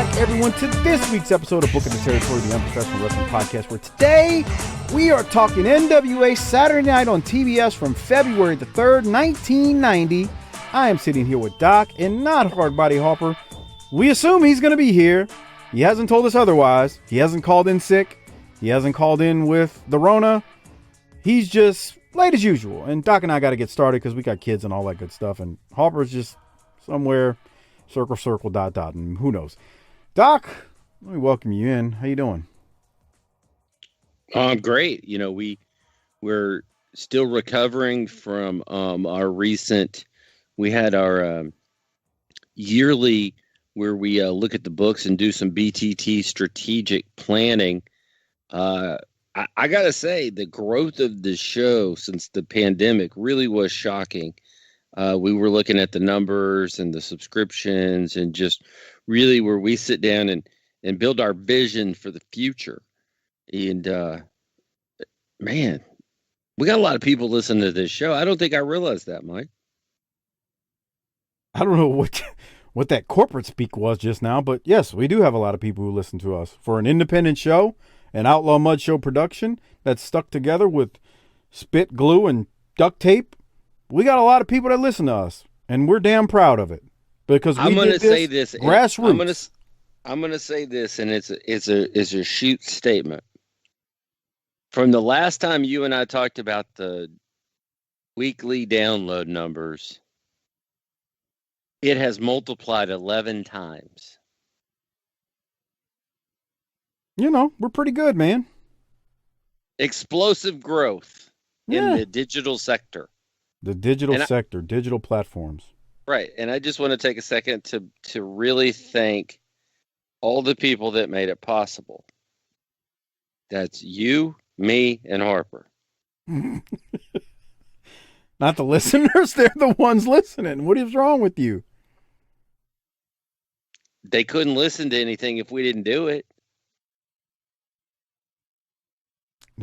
back, everyone, to this week's episode of Book of the Territory, the Unprofessional Wrestling Podcast, where today we are talking NWA Saturday Night on TBS from February the 3rd, 1990. I am sitting here with Doc and not Hardbody Harper. We assume he's going to be here. He hasn't told us otherwise. He hasn't called in sick. He hasn't called in with the Rona. He's just late as usual. And Doc and I got to get started because we got kids and all that good stuff. And Harper's just somewhere, circle, ... and who knows. Doc, let me welcome you in. How you doing? Great. You know, we're still recovering from our recent. We had our yearly where we look at the books and do some BTT strategic planning. I gotta say, the growth of the show since the pandemic really was shocking. We were looking at the numbers and the subscriptions and just really where we sit down and build our vision for the future. And man, we got a lot of people listening to this show. I don't think I realized that, Mike. I don't know what that corporate speak was just now, but yes, we do have a lot of people who listen to us. For an independent show, an Outlaw Mud Show production that's stuck together with spit glue and duct tape, we got a lot of people that listen to us, and we're damn proud of it because I'm going to say this grassroots. I'm going to say this, and it's a shoot statement. From the last time you and I talked about the weekly download numbers, it has multiplied 11 times. You know, we're pretty good, man. Explosive growth in the digital sector. The digital sector, digital platforms. Right. And I just want to take a second to really thank all the people that made it possible. That's you, me, and Harper. Not the listeners. They're the ones listening. What is wrong with you? They couldn't listen to anything if we didn't do it.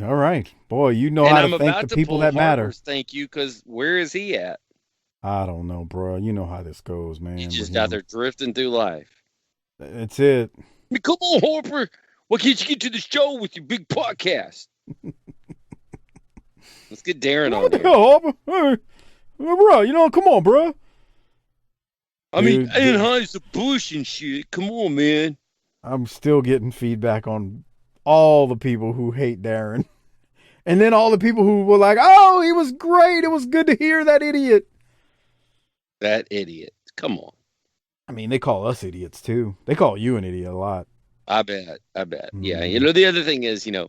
All right. Boy, you know how to thank the people that matter. Thank you, because where is he at? I don't know, bro. You know how this goes, man. He's just out there drifting through life. That's it. I mean, come on, Harper. Why can't you get to the show with your big podcast? Let's get Darren on what the here. hell, Harper? Hey, bro, you know, come on, bro. I mean, Anheuser-Busch and shit. Come on, man. I'm still getting feedback on all the people who hate Darren. And then all the people who were like, oh, he was great. It was good to hear that idiot. That idiot. Come on. I mean, they call us idiots, too. They call you an idiot a lot. I bet. Mm-hmm. Yeah. You know, the other thing is, you know,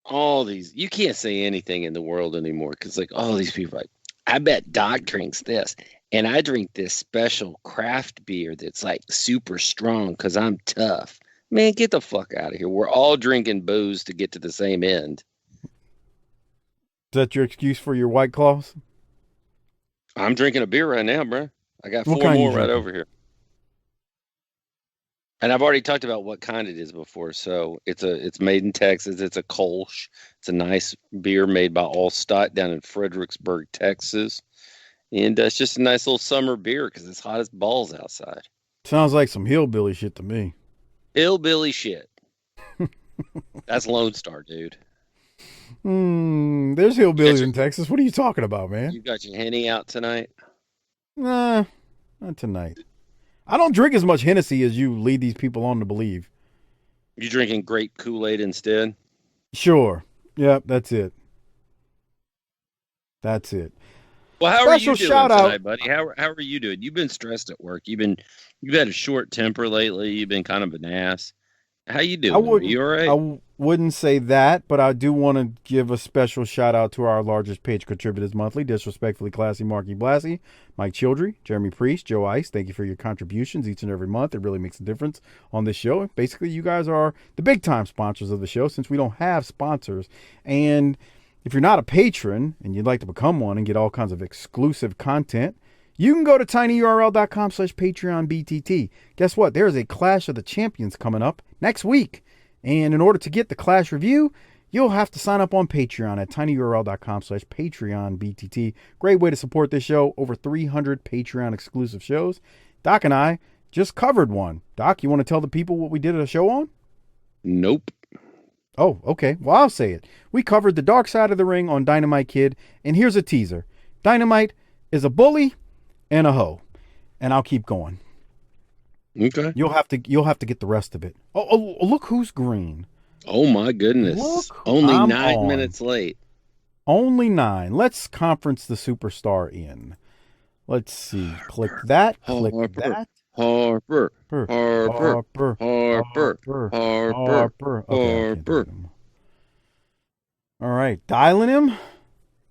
all these, you can't say anything in the world anymore because, like, all these people are like, I bet Doc drinks this. And I drink this special craft beer that's, like, super strong because I'm tough. Man, get the fuck out of here. We're all drinking booze to get to the same end. Is that your excuse for your White Claws? I'm drinking a beer right now, bro. I got What 4 kind more you right drinking? over here. And I've already talked about what kind it is before. So it's made in Texas. It's a Kolsch. It's a nice beer made by Allstott down in Fredericksburg, Texas. And it's just a nice little summer beer because it's hot as balls outside. Sounds like some hillbilly shit to me. Hillbilly shit. That's Lone Star, dude. There's hillbillies in Texas. What are you talking about, man? You got your Henny out tonight? Nah, not tonight. I don't drink as much Hennessy as you lead these people on to believe. You drinking grape Kool-Aid instead? Sure. Yep, that's it. That's it. Well, how are you doing shout tonight, out. buddy? How are you doing? You've been stressed at work. You've had a short temper lately. You've been kind of an ass. How you doing? You all right? I wouldn't say that, but I do want to give a special shout out to our largest page contributors monthly, Disrespectfully Classy, Marky Blassie, Mike Childry, Jeremy Priest, Joe Ice. Thank you for your contributions each and every month. It really makes a difference on this show. Basically, you guys are the big time sponsors of the show since we don't have sponsors. And if you're not a patron and you'd like to become one and get all kinds of exclusive content, you can go to tinyurl.com/PatreonBTT. Guess what? There is a Clash of the Champions coming up next week. And in order to get the Clash review, you'll have to sign up on Patreon at tinyurl.com/PatreonBTT. Great way to support this show. Over 300 Patreon exclusive shows. Doc and I just covered one. Doc, you want to tell the people what we did a show on? Nope. Oh, okay. Well, I'll say it. We covered the dark side of the ring on Dynamite Kid, and here's a teaser. Dynamite is a bully and a hoe, and I'll keep going. Okay. You'll have to get the rest of it. Oh, look who's green. Oh my goodness. Look, only I'm 9 on. minutes late. Only 9. Let's conference the superstar in. Let's see. Click that. Click that. Harper. Okay, all right, dialing him.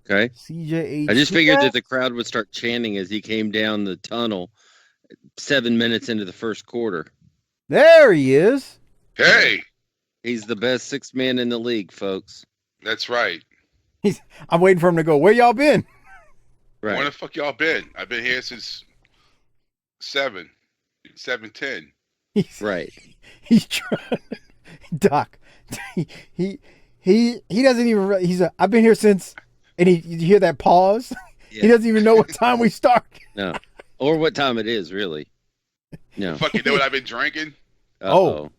Okay. CJ. I just figured that the crowd would start chanting as he came down the tunnel 7 minutes into the first quarter. There he is. Hey. He's the best 6 man in the league, folks. That's right. I'm waiting for him to go. Where y'all been? Right. Where the fuck y'all been? I've been here since 7:10. Right. He's trying. Doc. He doesn't even. I've been here since. And you hear that pause? Yeah. He doesn't even know what time we start. No. Or what time it is, really. No. Fucking know what I've been drinking? Uh-oh.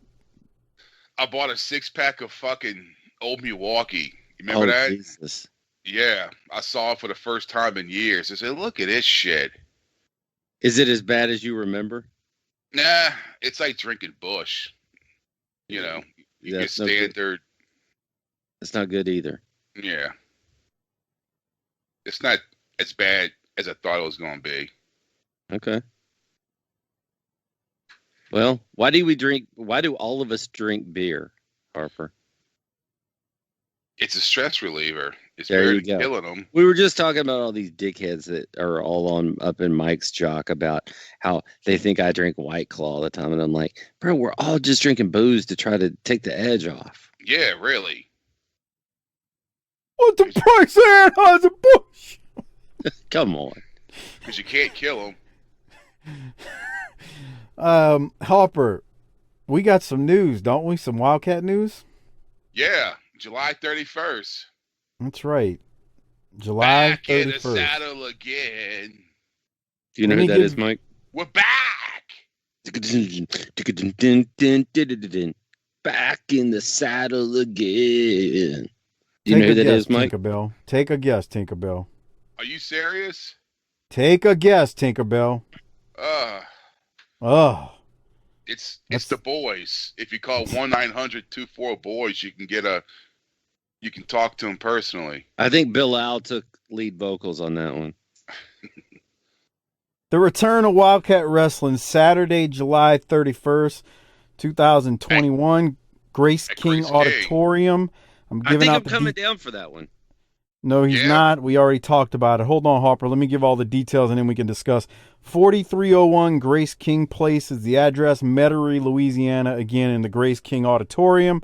I bought a 6-pack of fucking Old Milwaukee. You remember that? Jesus. Yeah. I saw it for the first time in years. I said, look at this shit. Is it as bad as you remember? Nah. It's like drinking Bush. You know. You get standard. It's not good either. Yeah. It's not as bad as I thought it was going to be. Okay. Well, why do all of us drink beer, Harper? It's a stress reliever. It's there very you go. killing them. We were just talking about all these dickheads that are all up in Mike's jock about how they think I drink White Claw all the time. And I'm like, bro, we're all just drinking booze to try to take the edge off. Yeah, really. What the price of Anheuser-Busch? Come on. Because you can't kill them. Harper, we got some news, don't we? Some Wildkat news? Yeah, July 31st. That's right. July back 31st. In the saddle again. Do you know who that is, Mike? We're back. Back in the saddle again. Do you know who that is, Mike? Tinkerbell. Take a guess, Tinkerbell. Are you serious? Take a guess, Tinkerbell. It's the boys. If you call 1-900-24-BOYS, you can talk to them personally. I think Bill Al took lead vocals on that one. The return of Wildkat Wrestling, Saturday, July 31st, 2021, Grace King Auditorium. I think I'm coming down for that one. No, he's not. We already talked about it. Hold on, Harper. Let me give all the details, and then we can discuss. 4301 Grace King Place is the address. Metairie, Louisiana. Again, in the Grace King Auditorium.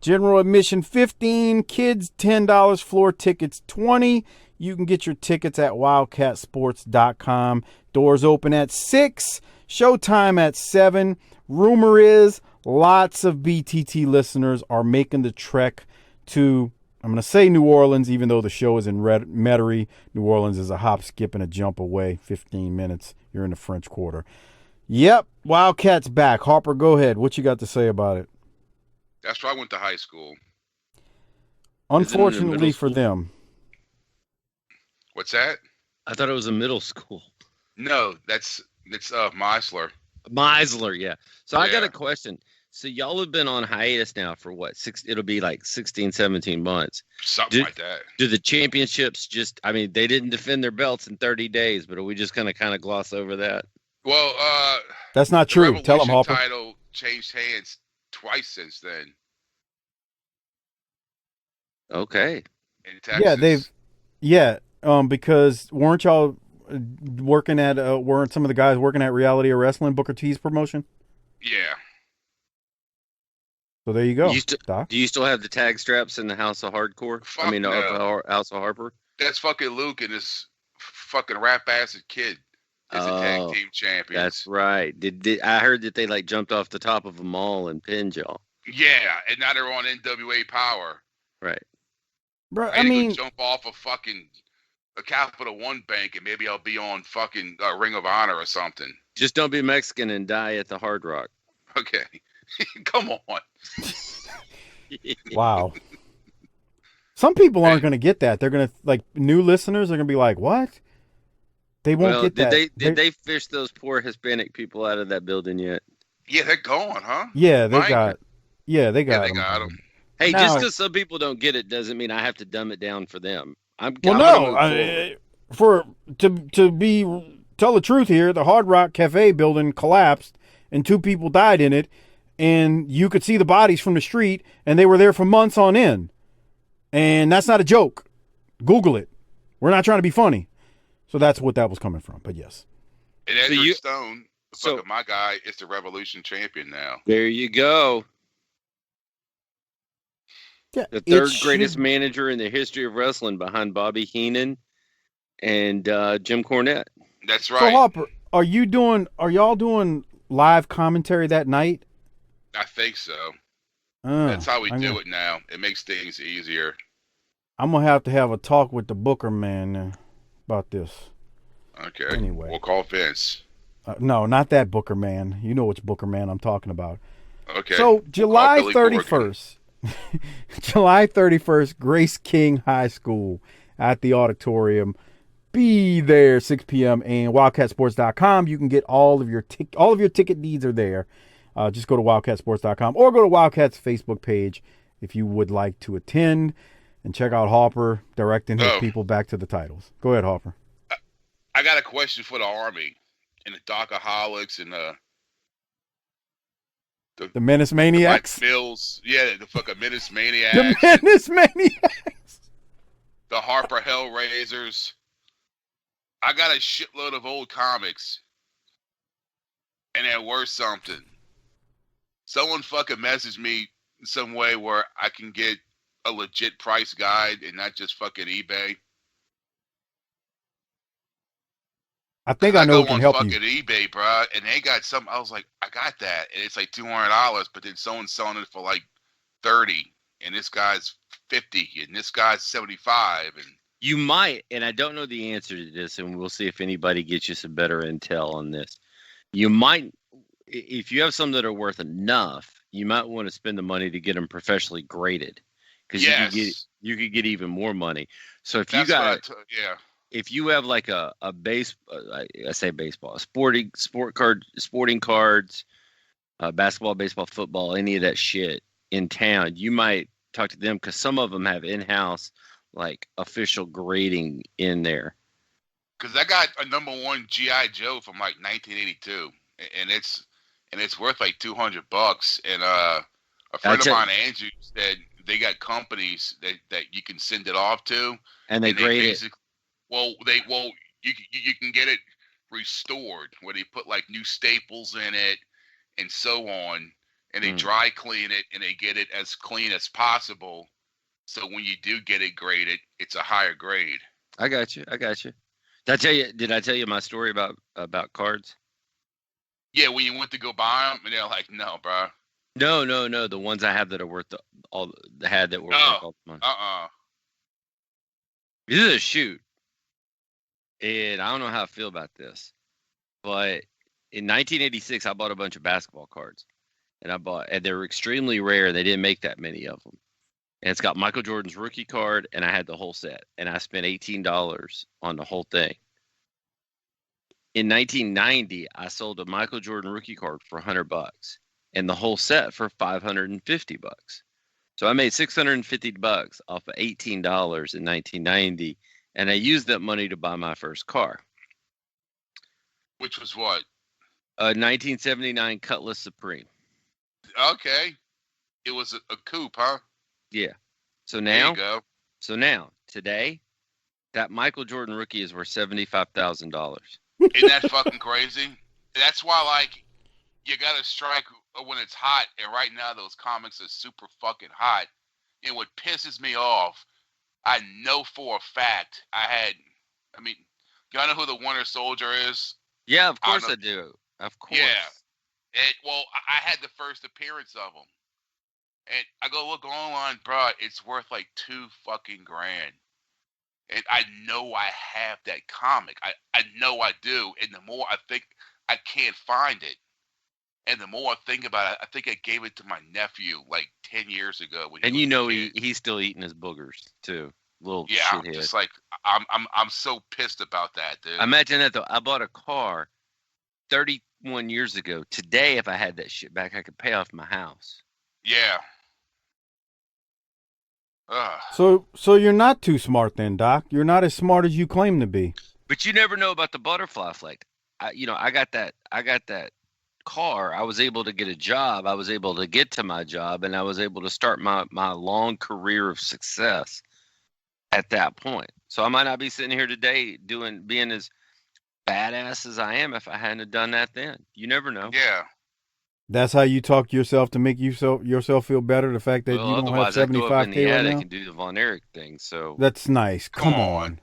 General admission $15. Kids $10. Floor tickets $20. You can get your tickets at wildkatsports.com. Doors open at 6. Showtime at 7. Rumor is lots of BTT listeners are making the trek to, I'm going to say New Orleans, even though the show is in Metairie. New Orleans is a hop, skip, and a jump away. 15 minutes. You're in the French Quarter. Yep, Wildkat's back. Harper, go ahead. What you got to say about it? That's where I went to high school. Unfortunately for them. What's that? I thought it was a middle school. No, it's Meisler. Meisler, yeah. So yeah. I got a question. So y'all have been on hiatus now for what? It'll be like 16, 17 months. Something like that. Do the championships they didn't defend their belts in 30 days, but are we just going to kind of gloss over that? Well, that's not true. Tell them, Harper. The title changed hands twice since then. Okay. In Texas. Because weren't y'all weren't some of the guys working at Reality of Wrestling, Booker T's promotion? Yeah. So there you go. Do you still have the tag straps in the House of Hardcore? No. House of Harper? That's fucking Luke and his fucking rap bastard kid is the tag team champions. That's right. I heard that they jumped off the top of a mall and pinned y'all. Yeah, and now they're on NWA Power. Right. Bro, jump off a Capital One bank and maybe I'll be on fucking Ring of Honor or something. Just don't be Mexican and die at the Hard Rock. Okay. Come on. Wow. Some people aren't going to get that. They're going to, like, new listeners are going to be like, what? They won't get that. Did they fish those poor Hispanic people out of that building yet? Yeah, they're gone, huh? Yeah, they Mike? got They got them. Hey, Now- just because some people don't get it doesn't mean I have to dumb it down for them. Well, no. Tell the truth here, the Hard Rock Cafe building collapsed and 2 people died in it, and you could see the bodies from the street, and they were there for months on end. And that's not a joke. Google it. We're not trying to be funny. So that's what that was coming from. But yes. And Edward Stone, my guy, is the Revolution champion now. There you go. Yeah, The third greatest manager in the history of wrestling behind Bobby Heenan and Jim Cornette. That's right. So Harper, are y'all doing live commentary that night? I think so. That's how we do it now. It makes things easier. I'm going to have a talk with the Booker man about this. Okay. Anyway. We'll call Vince. No, not that Booker man. You know which Booker man I'm talking about. Okay. So July 31st, July 31st, Grace King High School at the auditorium. Be there 6 p.m. and wildkatsports.com. You can get all of your ticket needs are there. Just go to wildkatsports.com or go to Wildkat's Facebook page if you would like to attend and check out Harper directing his people back to the titles. Go ahead, Harper. I got a question for the Army and the Dockaholics and the Menace Maniacs. Mike Mills. Yeah, the fucking Menace Maniacs. The Menace Maniacs. The Harper Hellraisers. I got a shitload of old comics. And they're worth something. Someone fucking message me in some way where I can get a legit price guide and not just fucking eBay. I think I know who can help you. I go on fucking eBay, bro, and they got some. I was like, I got that, and it's like $200, but then someone's selling it for like $30, and this guy's $50, and this guy's $75, and you might, and I don't know the answer to this, and we'll see if anybody gets you some better intel on this. You might, if you have some that are worth enough, you might want to spend the money to get them professionally graded, because you could get even more money. So if you got, if you have like a sporting cards, basketball, baseball, football, any of that shit in town, you might talk to them because some of them have in-house like official grading in there. Because I got a #1 GI Joe from like 1982, and it's worth like $200. And a friend of mine, Andrew, said they got companies that you can send it off to, and they grade it. You can get it restored where they put like new staples in it and so on, and they dry clean it and they get it as clean as possible. So when you do get it graded, it's a higher grade. I got you. Did I tell you my story about cards? Yeah, when you went to go buy them, and they're like, "No, bro." No. The ones I have that are worth worth all the money. This is a shoot, and I don't know how I feel about this, but in 1986, I bought a bunch of basketball cards, and they were extremely rare. They didn't make that many of them. And it's got Michael Jordan's rookie card, and I had the whole set. And I spent $18 on the whole thing. In 1990, I sold a Michael Jordan rookie card for $100, and the whole set for $550. So I made $650 off of $18 in 1990, and I used that money to buy my first car. Which was what? A 1979 Cutlass Supreme. Okay. It was a coupe, huh? Yeah. So there you go. Today, that Michael Jordan rookie is worth $75,000. Isn't that fucking crazy? That's why, like, you gotta strike when it's hot. And right now, those comics are super fucking hot. And what pisses me off, I know for a fact y'all know who the Winter Soldier is? Yeah, of course I do. Of course. Yeah. I had the first appearance of him. And I go look online, bro, it's worth like $2 fucking grand. And I know I have that comic. I know I do. And the more I think I can't find it. And the more I think about it, I think I gave it to my nephew like 10 years ago. And he's still eating his boogers too. Little yeah, shithead. I'm just like I'm so pissed about that, dude. Imagine that though. I bought a car 31 years ago. Today, if I had that shit back, I could pay off my house. Yeah. So you're not too smart then, Doc. You're not as smart as you claim to be. But you never know about the butterfly effect. I got that car. I was able to get a job. I was able to get to my job, and I was able to start my long career of success at that point. So I might not be sitting here today being as badass as I am if I hadn't done that then. You never know. Yeah. That's how you talk to yourself to make yourself feel better. The fact that you don't have 75K I go up in the right attic now. and do the Von Erich thing. So that's nice. Come on.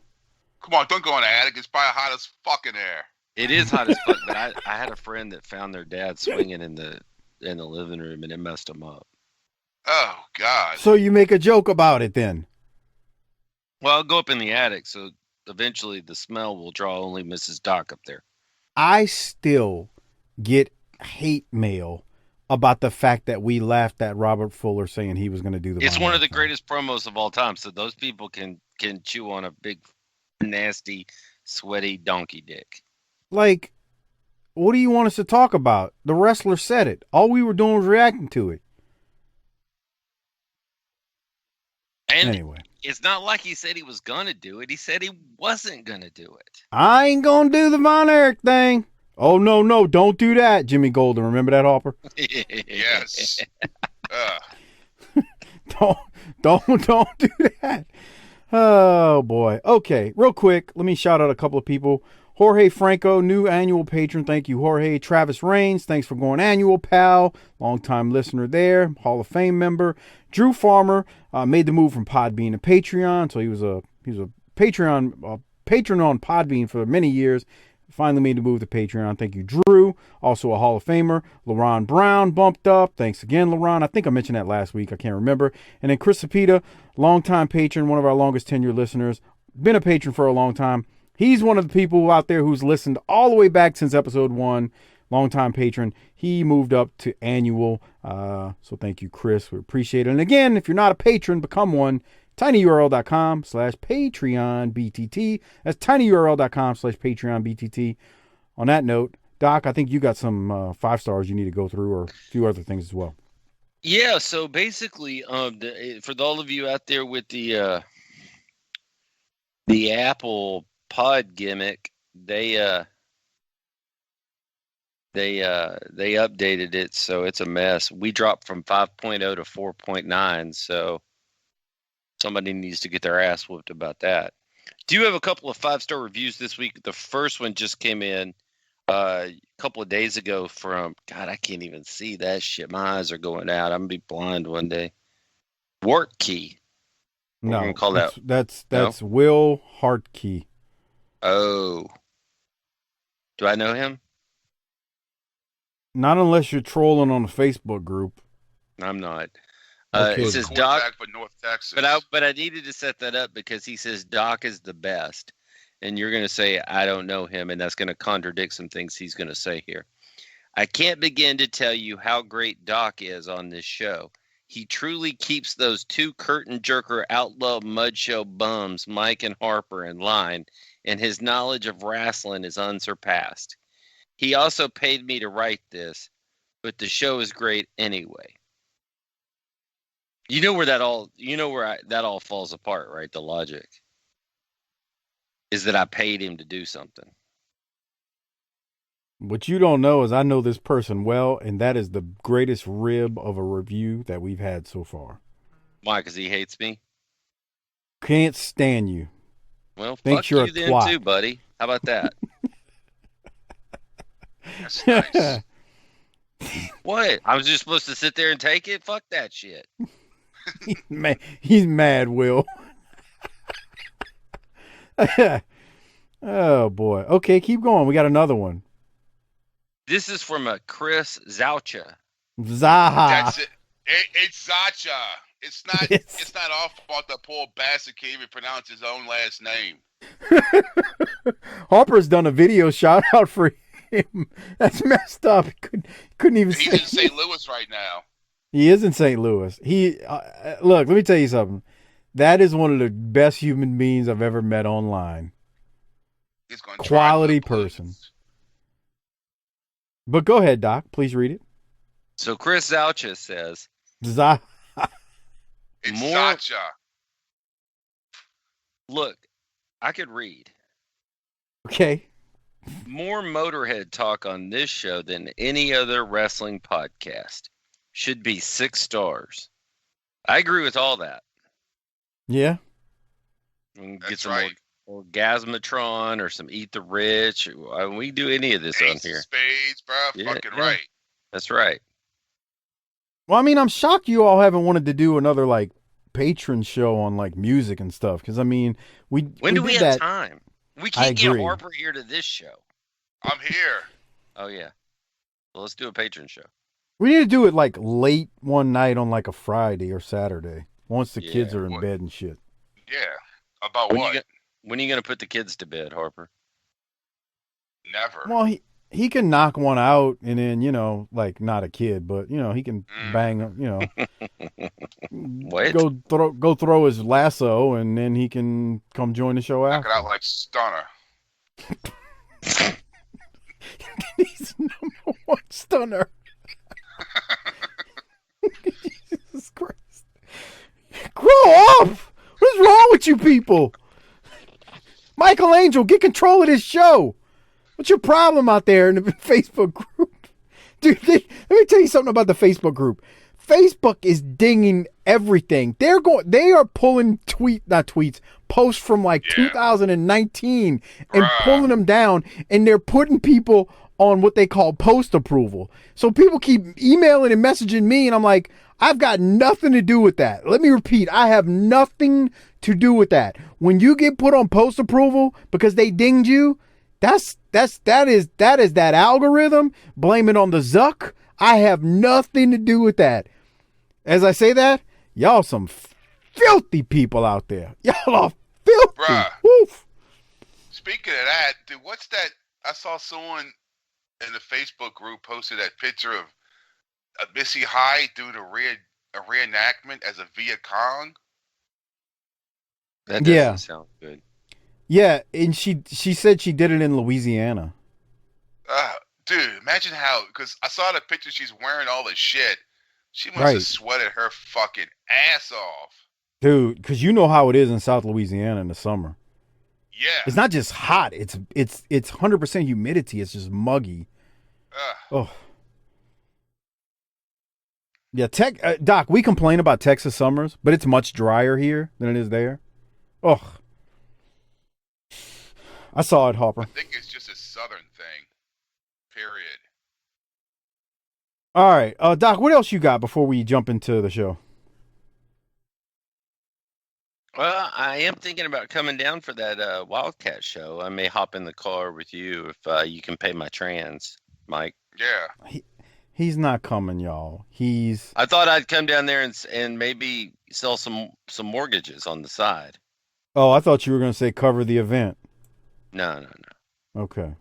Come on, don't go in the attic. It's probably hot as fuck in there. It is hot as fuck. But I had a friend that found their dad swinging in the living room, and it messed him up. Oh God. So you make a joke about it then? Well, I'll go up in the attic, so eventually the smell will draw only Mrs. Doc up there. I still get hate mail about the fact that we laughed at Robert Fuller saying he was going to do the. It's one of the greatest promos of all time. So those people can chew on a big, nasty, sweaty donkey dick. Like, what do you want us to talk about? The wrestler said it. All we were doing was reacting to it. And anyway, it's not like he said he was going to do it. He said he wasn't going to do it. I ain't going to do the Von Erich thing. Oh, no, don't do that, Jimmy Golden. Remember that, Harper? Yes. Don't do that. Oh, boy. Okay, real quick, let me shout out a couple of people. Jorge Franco, new annual patron. Thank you, Jorge. Travis Raines, thanks for going annual, pal. Longtime listener there. Hall of Fame member. Drew Farmer made the move from Podbean to Patreon. So he was a patron on Podbean for many years. Finally made the move to Patreon. Thank you, Drew. Also a Hall of Famer. LaRon Brown bumped up. Thanks again, LaRon. I think I mentioned that last week. I can't remember. And then Chris Cepeda, longtime patron, one of our longest tenured listeners. Been a patron for a long time. He's one of the people out there who's listened all the way back since episode 1. Longtime patron. He moved up to annual. So thank you, Chris. We appreciate it. And again, if you're not a patron, become one. tinyurl.com/PatreonBTT. That's tinyurl.com/PatreonBTT. On that note, Doc, I think you got some 5 stars you need to go through, or a few other things as well. Yeah, so basically, for all of you out there with the Apple Pod gimmick, they updated it, so it's a mess. We dropped from 5.0 to 4.9, so somebody needs to get their ass whooped about that. Do have a couple of 5-star reviews this week. The first one just came in a couple of days ago from, God, I can't even see that shit. My eyes are going out. I'm going to be blind one day. Wartkey. No, call that's no? Will Hartke. Oh. Do I know him? Not unless you're trolling on the Facebook group. I'm not. Okay. It says Doc for North Texas. But I needed to set that up because he says Doc is the best. And you're going to say, I don't know him. And that's going to contradict some things he's going to say here. I can't begin to tell you how great Doc is on this show. He truly keeps those 2 curtain jerker outlaw mudshow bums, Mike and Harper, in line. And his knowledge of wrestling is unsurpassed. He also paid me to write this, but the show is great anyway. You know where that all falls apart, right? The logic is that I paid him to do something. What you don't know is I know this person well, and that is the greatest rib of a review that we've had so far. Why? Because he hates me? Can't stand you. Well, Thinks fuck you're you a then twat. too, buddy. How about that? That's nice. What? I was just supposed to sit there and take it? Fuck that shit. He's mad, Will. Oh, boy. Okay, keep going. We got another one. This is from a Chris Zauch. Zaha. That's it. It's Zacha. It's not our fault that poor bastard can't even pronounce his own last name. Harper's done a video shout out for him. That's messed up. He couldn't even He's say in St. Louis right now. He is in St. Louis. Look, let me tell you something. That is one of the best human beings I've ever met online. He's going Quality person. But go ahead, Doc. Please read it. So Chris Zauch says, It's more- Sacha. look, I could read. Okay. More Motorhead talk on this show than any other wrestling podcast. Should be 6 stars. I agree with all that. Yeah. We can That's get some right. Orgasmatron or some Eat the Rich. We can do any of this on Ace of here. Spades, bro. Yeah, Fucking yeah. right. That's right. Well, I mean, I'm shocked you all haven't wanted to do another like patron show on like music and stuff. Because I mean, When do we did have that. time? We I can't get agree. Harper here to this show. I'm here. Oh, yeah. Well, let's do a patron show. We need to do it like late one night on like a Friday or Saturday once the Yeah, kids are in what- bed and shit. Yeah. About When what? are you going to put the kids to bed, Harper? Never. Well, he can knock one out and then, like not a kid, but, he can bang, What? go throw his lasso and then he can come join the show Knock after. it out like Stunner. He's number one stunner. Jesus Christ. Grow up! What's wrong with you people? Michael Angel, get control of this show. What's your problem out there in the Facebook group? Dude, let me tell you something about the Facebook group. Facebook is dinging everything. They are pulling posts from like 2019 and Bruh. pulling them down, and they're putting people on what they call post approval. So people keep emailing and messaging me, and I'm like, I've got nothing to do with that. Let me repeat, I have nothing to do with that. When you get put on post approval because they dinged you, that is that algorithm. Blame it on the Zauch. I have nothing to do with that. As I say that, y'all some filthy people out there. Y'all are filthy. Bruh. Woof. Speaking of that, dude, what's that? I saw someone in the Facebook group posted that picture of Missy Hyde doing a reenactment as a Viet Cong. That doesn't Yeah. sound good. Yeah, and she said she did it in Louisiana. Dude, imagine how, because I saw the picture, she's wearing all this shit. She must Right. have sweated her fucking ass off. Dude, because you know how it is in South Louisiana in the summer. Yeah. It's not just hot. It's 100% humidity. It's just muggy. Oh. Yeah, Doc, we complain about Texas summers, but it's much drier here than it is there. Oh. I saw it, Harper. I think it's just a southern thing. Period. All right. Doc, what else you got before we jump into the show? Well, I am thinking about coming down for that Wildkat show. I may hop in the car with you if you can pay my trans, Mike. Yeah. He's not coming, y'all. I thought I'd come down there and maybe sell some mortgages on the side. Oh, I thought you were going to say cover the event. No. Okay.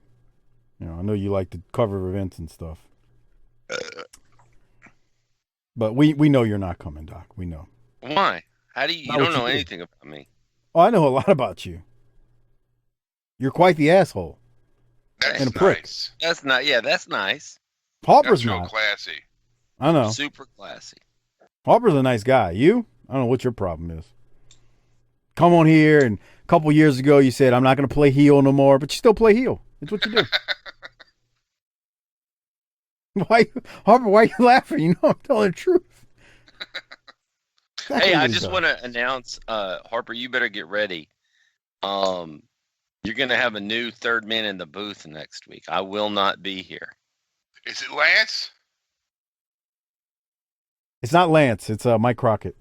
I know you like to cover events and stuff. But we know you're not coming, Doc. We know. Why? How do you Not don't what you know do. anything about me? Oh, I know a lot about you. You're quite the asshole. That's And a prick. nice. That's not. Yeah, that's nice. Harper's That's real not. classy. I know. Super classy. Harper's a nice guy. You? I don't know what your problem is. Come on here, and a couple years ago you said, I'm not going to play heel no more, but you still play heel. It's what you do. Harper, why are you laughing? You know I'm telling the truth. Exactly Hey, what I he just does. want to announce, Harper, you better get ready. You're going to have a new third man in the booth next week. I will not be here. Is it Lance? It's not Lance. It's Mike Crockett.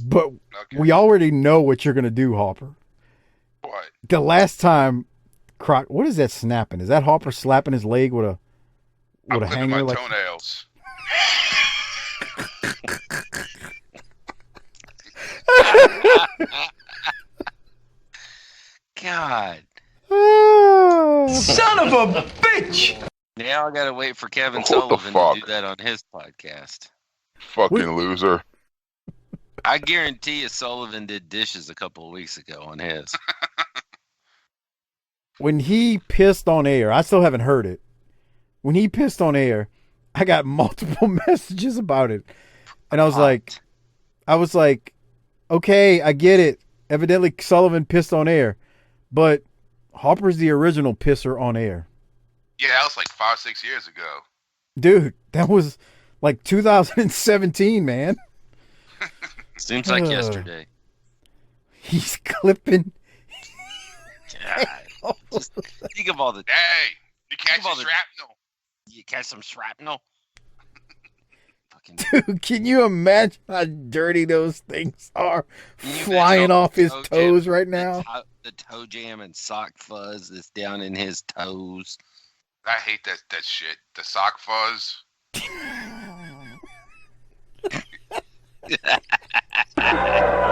But Okay. we already know what you're going to do, Harper. What? The last time, what is that snapping? Is that Harper slapping his leg with a I'm clicking hanger? my Like, toenails. God. oh. Son of a bitch! Now I gotta wait for Kevin What the Sullivan fuck? to do that on his podcast. Fucking loser. I guarantee you Sullivan did dishes a couple of weeks ago on his. When he pissed on air, I still haven't heard it. When he pissed on air, I got multiple messages about it. And I was like, okay, I get it. Evidently Sullivan pissed on air, but Harper's the original pisser on air. Yeah, that was like 5-6 years ago. Dude, that was like 2017, man. Seems like yesterday. He's clipping. God, just think of all the. Hey, you catch the shrapnel. You catch some shrapnel. Fucking Dude, can you imagine how dirty those things are flying off his toes right now? The toe jam and sock fuzz that's down in his toes. I hate that shit. The sock fuzz.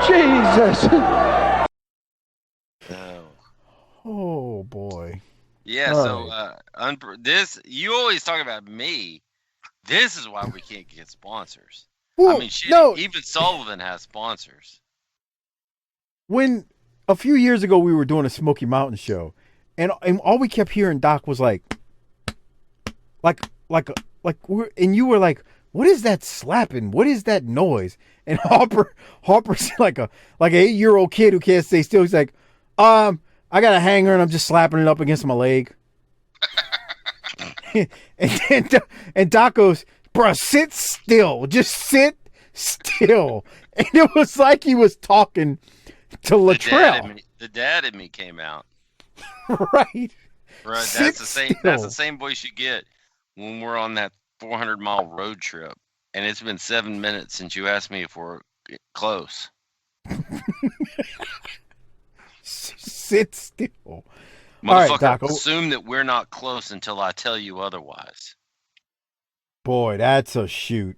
Jesus. Oh boy. Yeah, all so this you always talk about me. This is why we can't get sponsors. Well, I mean, shit, no. even Sullivan has sponsors. When a few years ago we were doing a Smoky Mountain show, and all we kept hearing Doc was like and you were like, what is that slapping? What is that noise? And Harper's like an 8-year-old kid who can't stay still. He's like, I got a hanger and I'm just slapping it up against my leg. and Doc goes, bruh, sit still. Just sit still. And it was like he was talking to Latrell. The dad in me came out. Right. Right. That's the same voice you get when we're on that 400-mile road trip. And it's been 7 minutes since you asked me if we're close. Sit still. Motherfucker, all right, Doc, assume that we're not close until I tell you otherwise. Boy, that's a shoot.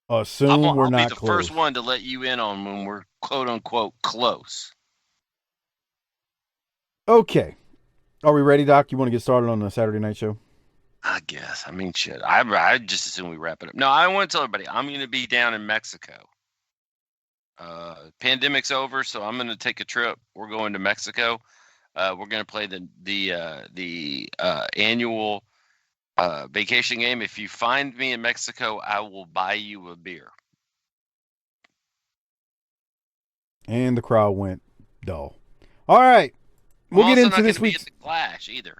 Assume we're not close. I'll be the first one to let you in on when we're quote-unquote close. Okay. Are we ready, Doc? You want to get started on the Saturday night show? I guess. I mean, shit. I just assume we wrap it up. No, I want to tell everybody I'm going to be down in Mexico. Pandemic's over, so I'm going to take a trip. We're going to Mexico. We're going to play the annual vacation game. If you find me in Mexico, I will buy you a beer. And the crowd went dull. All right. We'll get into this week's. Be at the Clash either.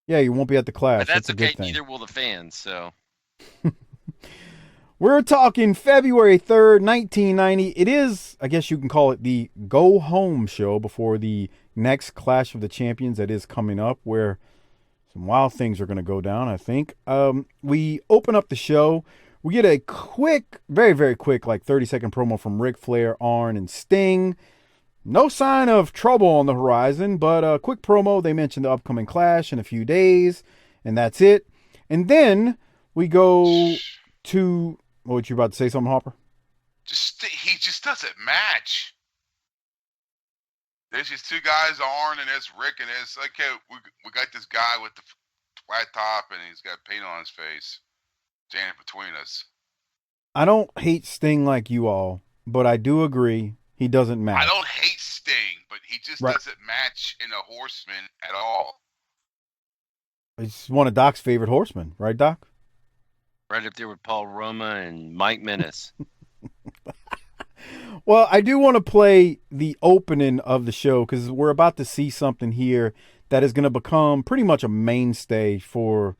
Yeah, you won't be at the Clash. But that's okay. A good thing. Neither will the fans. So. We're talking February 3rd, 1990. It is, I guess you can call it the go home show before the next Clash of the Champions that is coming up, where some wild things are going to go down, I think. We open up the show. We get a quick, very, very quick, like 30-second promo from Ric Flair, Arn, and Sting. No sign of trouble on the horizon, but a quick promo. They mentioned the upcoming Clash in a few days, and that's it. And then we go to... What, you about to say something, Harper? He just doesn't match. There's just two guys, Arn and there's Rick, and it's like, okay, we got this guy with the flat top and he's got paint on his face standing between us. I don't hate Sting like you all, but I do agree he doesn't match. I don't hate Sting, but he just doesn't match in a horseman at all. He's one of Doc's favorite horsemen, right, Doc? Right up there with Paul Roma and Mike Menace. Well, I do want to play the opening of the show because we're about to see something here that is going to become pretty much a mainstay for,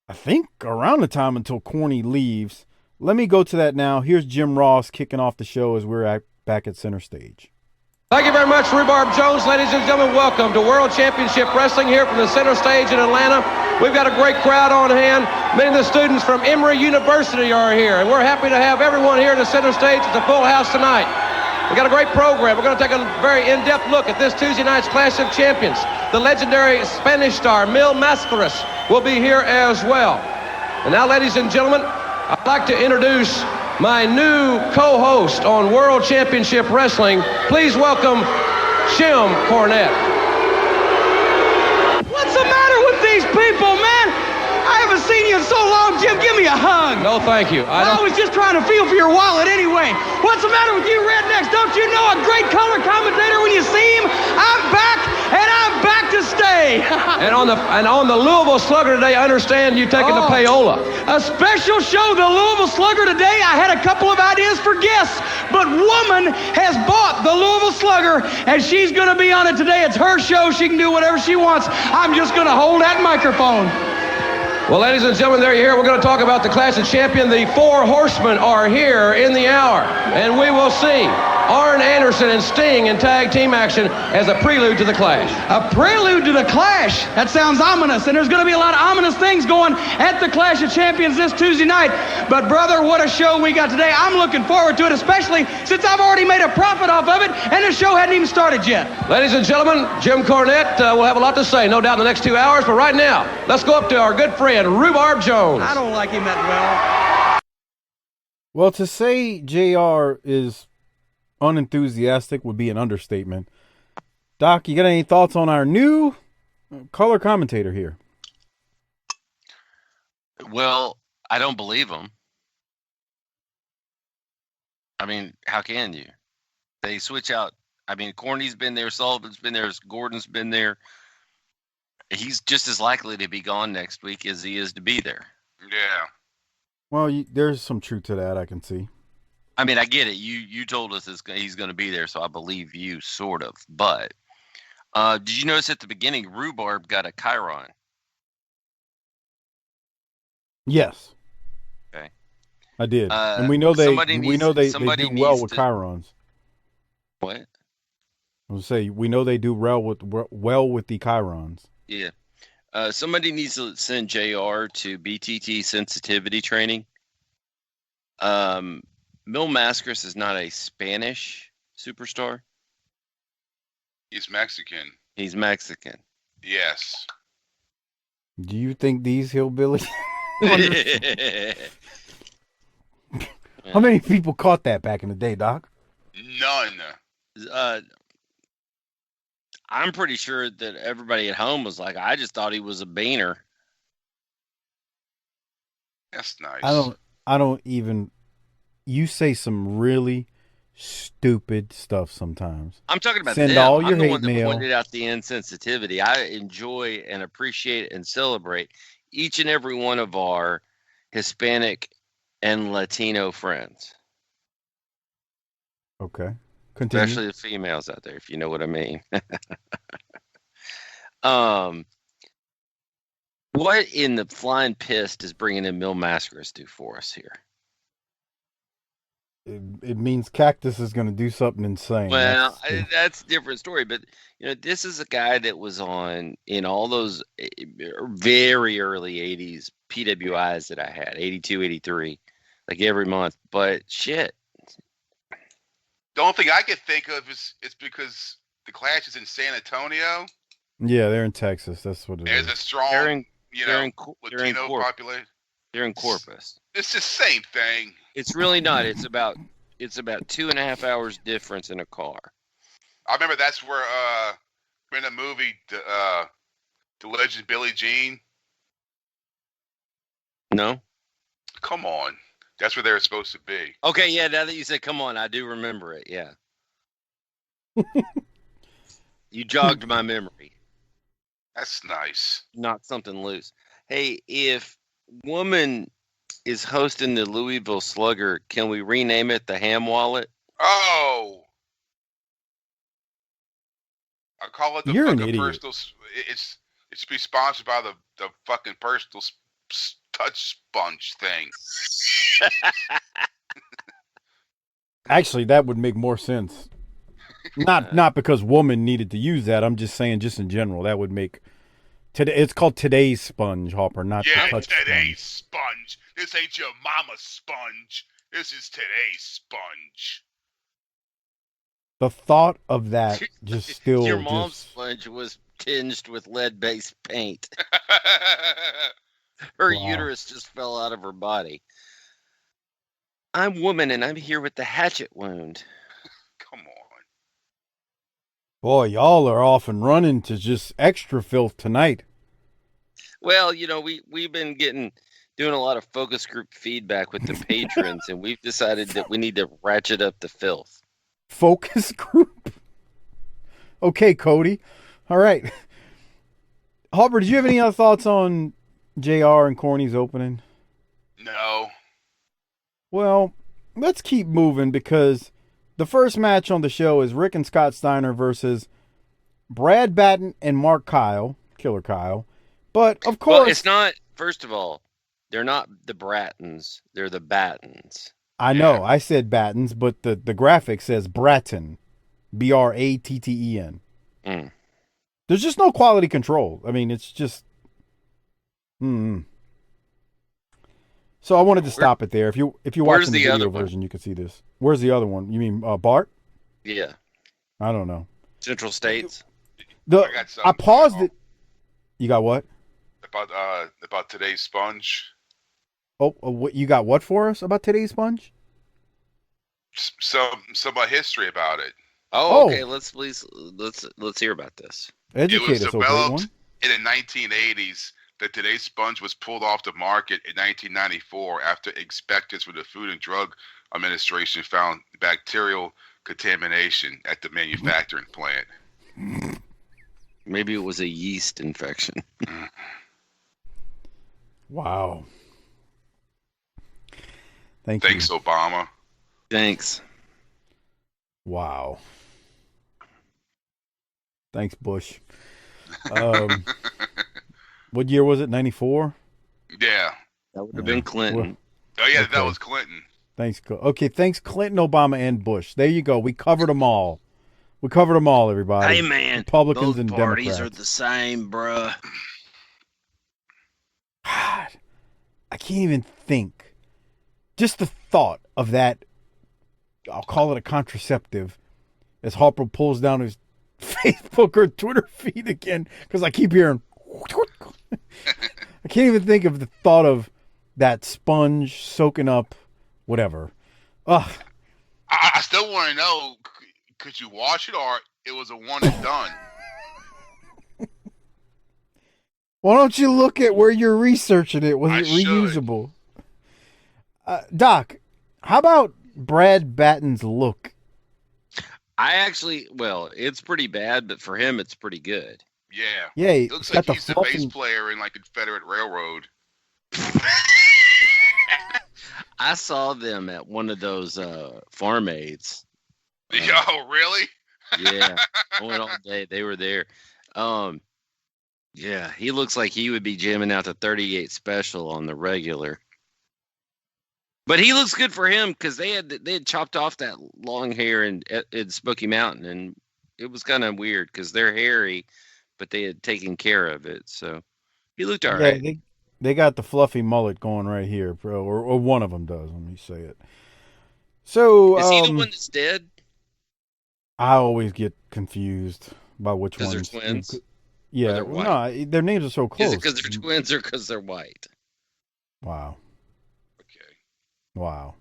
I think, around the time until Corny leaves. Let me go to that now. Here's Jim Ross kicking off the show as we're back at center stage. Thank you very much, Rhubarb Jones. Ladies and gentlemen, welcome to World Championship Wrestling here from the center stage in Atlanta. We've got a great crowd on hand. Many of the students from Emory University are here, and we're happy to have everyone here at the center stage. It's a full house tonight. We've got a great program. We're going to take a very in-depth look at this Tuesday night's Clash of Champions. The legendary Spanish star, Mil Mascaras, will be here as well. And now, ladies and gentlemen, I'd like to introduce my new co-host on World Championship Wrestling. Please welcome Shim Cornette. you in so long, Jim. Give me a hug. No, thank you. I was just trying to feel for your wallet anyway. What's the matter with you rednecks? Don't you know a great color commentator when you see him? I'm back, and I'm back to stay. And on the Louisville Slugger today, I understand you taking the payola. A special show, the Louisville Slugger today. I had a couple of ideas for guests, but woman has bought the Louisville Slugger, and she's going to be on it today. It's her show. She can do whatever she wants. I'm just going to hold that microphone. Well, ladies and gentlemen, there you hear. We're going to talk about the Clash of Champions. The four horsemen are here in the hour, and we will see Arn Anderson and Sting in tag team action as a prelude to the Clash. A prelude to the Clash? That sounds ominous, and there's going to be a lot of ominous things going at the Clash of Champions this Tuesday night. But, brother, what a show we got today. I'm looking forward to it, especially since I've already made a profit off of it, and the show hadn't even started yet. Ladies and gentlemen, Shim Cornette will have a lot to say, no doubt, in the next 2 hours. But right now, let's go up to our good friend, Rhubarb Jones. I don't like him that well. Well, to say JR is unenthusiastic would be an understatement. Doc, you got any thoughts on our new color commentator here? Well, I don't believe him. I mean, how can you? They switch out. I mean, Corny's been there, Sullivan's been there, Gordon's been there. He's just as likely to be gone next week as he is to be there. Yeah. Well, there's some truth to that, I can see. I mean, I get it. You told us he's going to be there, so I believe you, sort of. But did you notice at the beginning, Rhubarb got a Chiron? Yes. Okay. I did. And we know they do well with Chirons. What? I was say we know they do well with the Chirons. Yeah. Somebody needs to send JR to BTT sensitivity training. Mil Mascaras is not a Spanish superstar. He's Mexican. He's Mexican. Yes. Do you think these hillbillies? How many people caught that back in the day, Doc? None. I'm pretty sure that everybody at home was like, I just thought he was a beaner. That's nice. I don't even. You say some really stupid stuff sometimes. I'm talking about Send them. all your I'm the hate one that mail. pointed out the insensitivity. I enjoy and appreciate and celebrate each and every one of our Hispanic and Latino friends. Okay. Continue. Especially the females out there, if you know what I mean. What in the flying piss does bringing in Mil Mascaras do for us here? It means Cactus is going to do something insane. Well, that's a different story. But, this is a guy that was on in all those very early 80s PWIs that I had, 82, 83, like every month. But shit. The only thing I could think of is it's because the Clash is in San Antonio. Yeah, they're in Texas. That's what it is. There's a strong, Latino population. They're in Corpus. It's the same thing. It's really not. It's about 2.5 hours difference in a car. I remember that's where in the movie The Legend of Billie Jean. No? Come on. That's where they're supposed to be. Okay, yeah, now that you said come on, I do remember it, yeah. You jogged my memory. That's nice. Knocked something loose. Hey, if Woman is hosting the Louisville Slugger, can we rename it the Ham Wallet? Oh! I call it the You're fucking an idiot. personal... It should be sponsored by the fucking personal touch sponge thing. Actually, that would make more sense. Not because Woman needed to use that. I'm just saying, just in general, that would make. It's called Today's Sponge, Harper, not the touch Today's sponge. sponge. This ain't your mama's sponge. This is today's sponge. The thought of that just still. Your mom's sponge was tinged with lead-based paint. Her uterus just fell out of her body. I'm Woman, and I'm here with the hatchet wound. Come on. Boy, y'all are off and running to just extra filth tonight. Well, we've been getting doing a lot of focus group feedback with the patrons, and we've decided that we need to ratchet up the filth. Focus group? Okay, Cody. All right. Harper, did you have any other thoughts on JR and Corny's opening? No. Well, let's keep moving because the first match on the show is Rick and Scott Steiner versus Brad Batten and Mark Kyle, Killer Kyle. But, of course... Well, it's not, first of all, they're not the Brattons. They're the Battens. I know. I said Battens, but the graphic says Bratton. Bratten. There's just no quality control. I mean, it's just... So I wanted to stop it there. If you're watching the video version, you can see this. Where's the other one? You mean Bart? Yeah. I don't know. Central States. I paused it. You got what? About today's sponge. Oh, what you got? What for us about today's sponge? Some history about it. Oh, okay. Let's hear about this. Educate us. It was developed in the 1980s. That today's sponge was pulled off the market in 1994 after inspectors with the Food and Drug Administration found bacterial contamination at the manufacturing plant. Maybe it was a yeast infection. Wow. Thanks, Obama. Thanks. Wow. Thanks, Bush. What year was it? 94? Yeah. That would have been Clinton. Oh, yeah, okay. That was Clinton. Thanks. Okay, thanks, Clinton, Obama, and Bush. There you go. We covered them all. Everybody. Hey, man. Republicans both and parties Democrats. Are the same, bruh. God, I can't even think. Just the thought of that, I'll call it a contraceptive, as Harper pulls down his Facebook or Twitter feed again, because I keep hearing... I can't even think of the thought of that sponge soaking up whatever. Ugh. I still want to know, could you wash it or it was a one and done? Why don't you look at where you're researching it? Was it reusable? Doc, how about Brad Batten's look? It's pretty bad, but for him, it's pretty good. Yeah. It looks like he's the bass player in like Confederate Railroad. I saw them at one of those farm aids. Oh, really? Yeah. I went all day. They were there. Yeah, he looks like he would be jamming out the 38 special on the regular. But he looks good for him because they had chopped off that long hair in Smoky Mountain, and it was kind of weird because they're hairy, but they had taken care of it, so he looked all right. They got the fluffy mullet going right here, bro, or one of them does. Let me say it. So is he the one that's dead? I always get confused by which ones. Because they're twins. Yeah, no, their names are so close. Is it because they're twins or because they're white? Wow. Okay. Wow.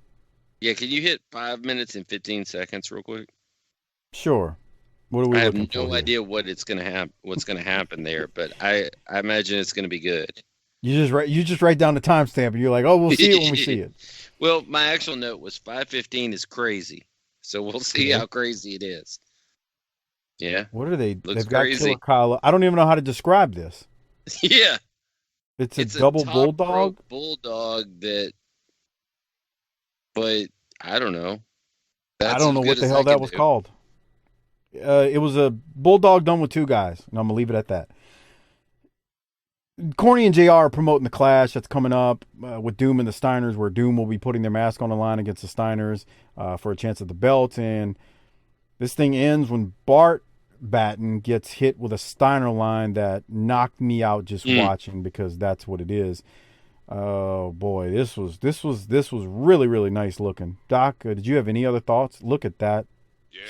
Yeah, can you hit 5 minutes and 15 seconds real quick? Sure. What are we? I have no idea what's going to happen there, but I imagine it's going to be good. You just write down the timestamp, and you're like, oh, we'll see it when we see it. Well, my actual note was 5:15 is crazy, so we'll see how crazy it is. Yeah. What are they? Looks They've got crazy. Killer Kyle. I don't even know how to describe this. Yeah. It's a double bulldog. Bulldog but I don't know. I don't know what the hell that was called. It was a bulldog done with two guys, and I'm gonna leave it at that. Corny and JR are promoting the clash that's coming up with Doom and the Steiners, where Doom will be putting their mask on the line against the Steiners for a chance at the belt. And this thing ends when Bart Batten gets hit with a Steiner line that knocked me out just watching, because that's what it is. Oh boy, this was really, really nice looking. Doc, did you have any other thoughts? Look at that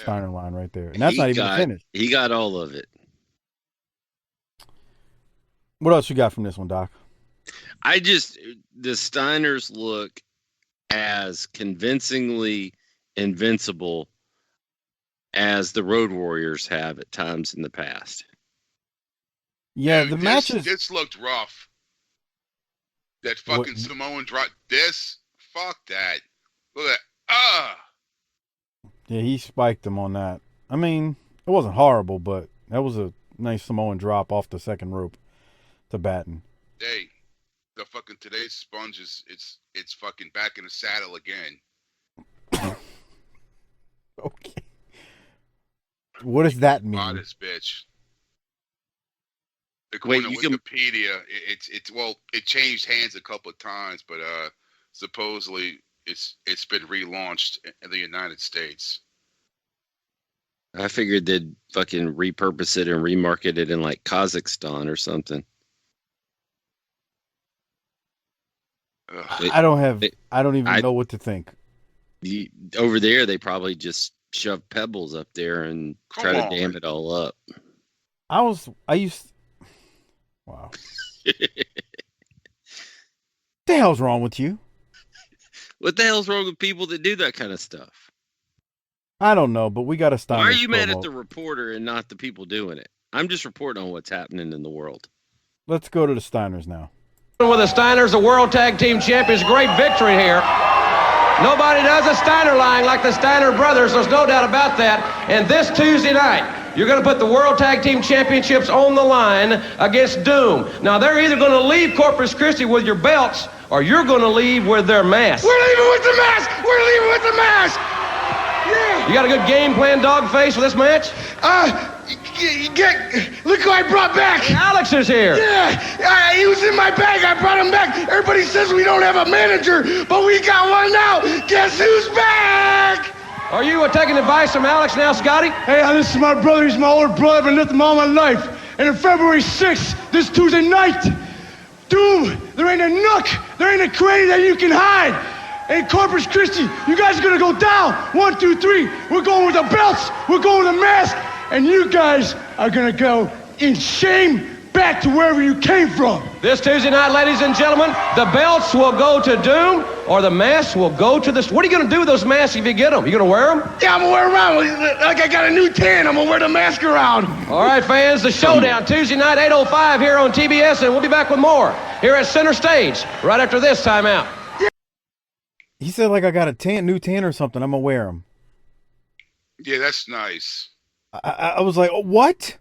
Steiner line right there, and that's not even finished. He got all of it. What else you got from this one, Doc? The Steiners look as convincingly invincible as the Road Warriors have at times in the past. Yeah, the matches. This looked rough. That fucking Samoan drop. This? Fuck that. Look at that. Yeah, he spiked him on that. I mean, it wasn't horrible, but that was a nice Samoan drop off the second rope to Batten. Hey, the fucking today's sponge is it's fucking back in the saddle again. Okay. What does that mean? Modest bitch. According to Wikipedia, it changed hands a couple of times, but supposedly it's been relaunched in the United States. I figured they'd fucking repurpose it and remarket it in like Kazakhstan or something. I don't even know what to think. Over there, they probably just shove pebbles up there and try to dam it all up. Wow. The hell's wrong with you? What the hell's wrong with people that do that kind of stuff? I don't know, but we got to stop. Why are you mad at the reporter and not the people doing it? I'm just reporting on what's happening in the world. Let's go to the Steiners now. With the Steiners, the World Tag Team Champions, great victory here. Nobody does a Steiner line like the Steiner brothers, there's no doubt about that. And this Tuesday night, you're going to put the World Tag Team Championships on the line against Doom. Now, they're either going to leave Corpus Christi with your belts, or you're going to leave with their masks. We're leaving with the mask! We're leaving with the mask! Yeah! You got a good game plan, dog face, for this match? Look who I brought back! Alex is here! Yeah! He was in my bag, I brought him back! Everybody says we don't have a manager, but we got one now! Guess who's back? Are you taking advice from Alex now, Scotty? Hey, this is my brother, he's my older brother, I've been with him all my life. And on February 6th, this Tuesday night, Doom, there ain't a nook, there ain't a cranny that you can hide. In Corpus Christi, you guys are gonna go down. 1, 2, 3. We're going with the belts. We're going with the mask. And you guys are gonna go in shame back to wherever you came from. This Tuesday night, ladies and gentlemen, the belts will go to Doom, or the masks will go to the... What are you gonna do with those masks if you get them? You gonna wear them? Yeah, I'm gonna wear them around. Like I got a new tan, I'm gonna wear the mask around. All right, fans, the Showdown, Tuesday night, 8:05 here on TBS, and we'll be back with more here at Center Stage right after this timeout. He said like I got a new tan or something. I'm gonna wear them. Yeah, that's nice. I was like, oh, what?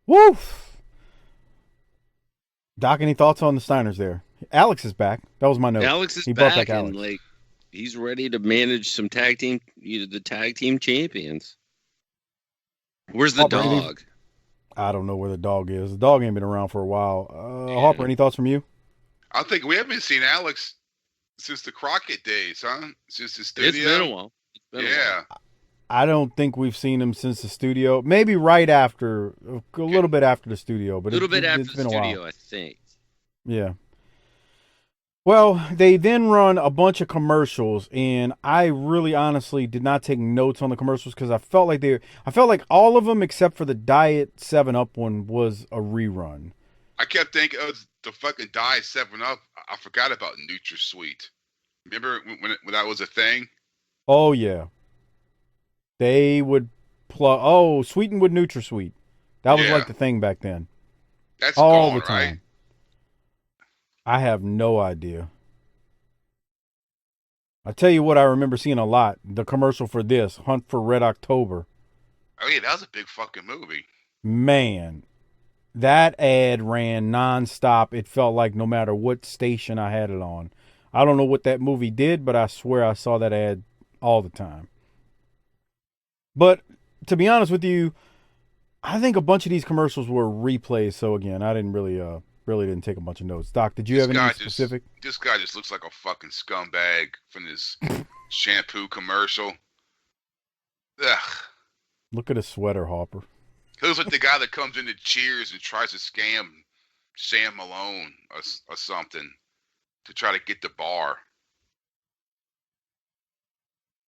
Woof. Doc, any thoughts on the Steiners there? Alex is back. That was my note. Alex is back, and like he's ready to manage some tag team, the tag team champions. Where's the Harper, dog? I don't know where the dog is. The dog ain't been around for a while. Harper, any thoughts from you? I think we haven't seen Alex since the Crockett days, huh? Since the studio. It's been a while. I don't think we've seen him since the studio. Maybe right after, a little bit after the studio, but a little bit after the studio, while. I think. Yeah. Well, they then run a bunch of commercials, and I really, honestly, did not take notes on the commercials because I felt like all of them except for the Diet 7-Up one was a rerun. I kept thinking, the fucking Diet 7-Up. I forgot about NutraSweet. Remember when that was a thing? Oh yeah. They would sweetened with NutraSweet. That was like the thing back then. That's all gone, the time. Right? I have no idea. I tell you what, I remember seeing a lot. The commercial for this, Hunt for Red October. Oh yeah, that was a big fucking movie. Man, that ad ran nonstop. It felt like no matter what station I had it on. I don't know what that movie did, but I swear I saw that ad all the time. But to be honest with you, I think a bunch of these commercials were replays. So again, I didn't really didn't take a bunch of notes. Doc, did you have anything specific? This guy just looks like a fucking scumbag from this shampoo commercial. Ugh. Look at his sweater, Harper. He looks like the guy that comes into Cheers and tries to scam Sam Malone or something to try to get the bar.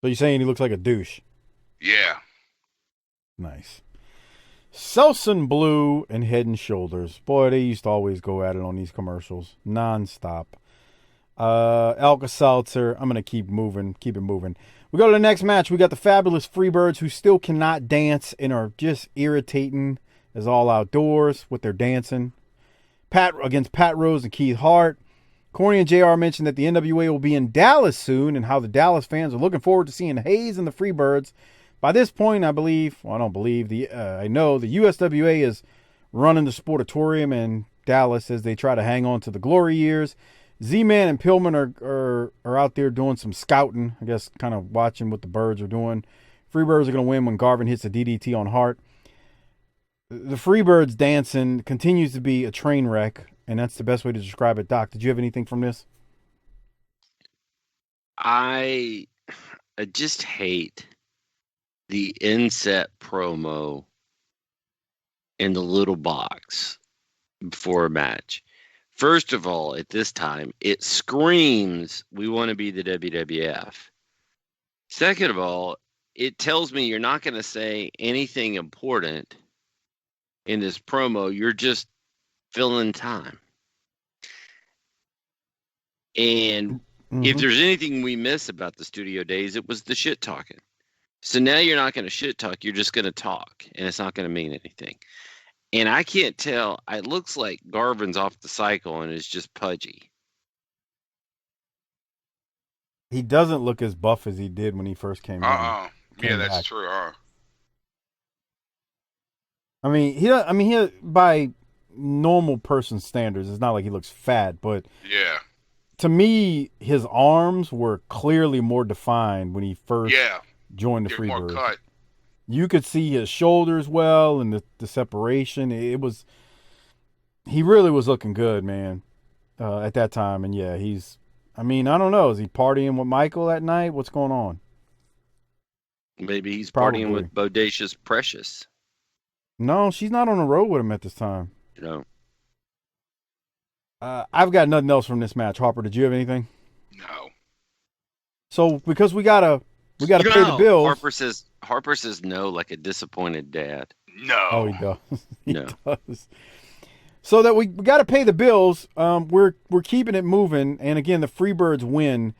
So you're saying he looks like a douche? Yeah. Nice. Selsun Blue and Head and Shoulders. Boy, they used to always go at it on these commercials. Non-stop. Alka-Seltzer. I'm going to keep it moving. We go to the next match. We got the Fabulous Freebirds who still cannot dance and are just irritating as all outdoors with their dancing. Pat Rose and Keith Hart. Corny and JR mentioned that the NWA will be in Dallas soon and how the Dallas fans are looking forward to seeing Hayes and the Freebirds. By this point, I know the USWA is running the Sportatorium in Dallas as they try to hang on to the glory years. Z-Man and Pillman are out there doing some scouting, I guess, kind of watching what the Birds are doing. Freebirds are going to win when Garvin hits a DDT on Hart. The Freebirds dancing continues to be a train wreck, and that's the best way to describe it. Doc, did you have anything from this? I just hate the inset promo in the little box before a match. First of all, at this time, it screams, we want to be the WWF. Second of all, it tells me you're not going to say anything important in this promo. You're just filling time. And if there's anything we miss about the studio days, it was the shit talking. So now you're not going to shit talk. You're just going to talk, and it's not going to mean anything. And I can't tell. It looks like Garvin's off the cycle and is just pudgy. He doesn't look as buff as he did when he first came in. Yeah, that's true. I mean, he by normal person standards, it's not like he looks fat, but yeah, to me, his arms were clearly more defined when he first joined the Freebirds. More cut. You could see his shoulders well and the separation. He really was looking good, man, at that time. And yeah, I don't know. Is he partying with Michael that night? What's going on? Maybe he's partying with Bodacious Precious. No, she's not on the road with him at this time. No. I've got nothing else from this match. Harper, did you have anything? No. So because we gotta pay the bills. Harper says no like a disappointed dad. No. Oh, he does. He does. So that we got to pay the bills. We're keeping it moving, and again, the Freebirds win.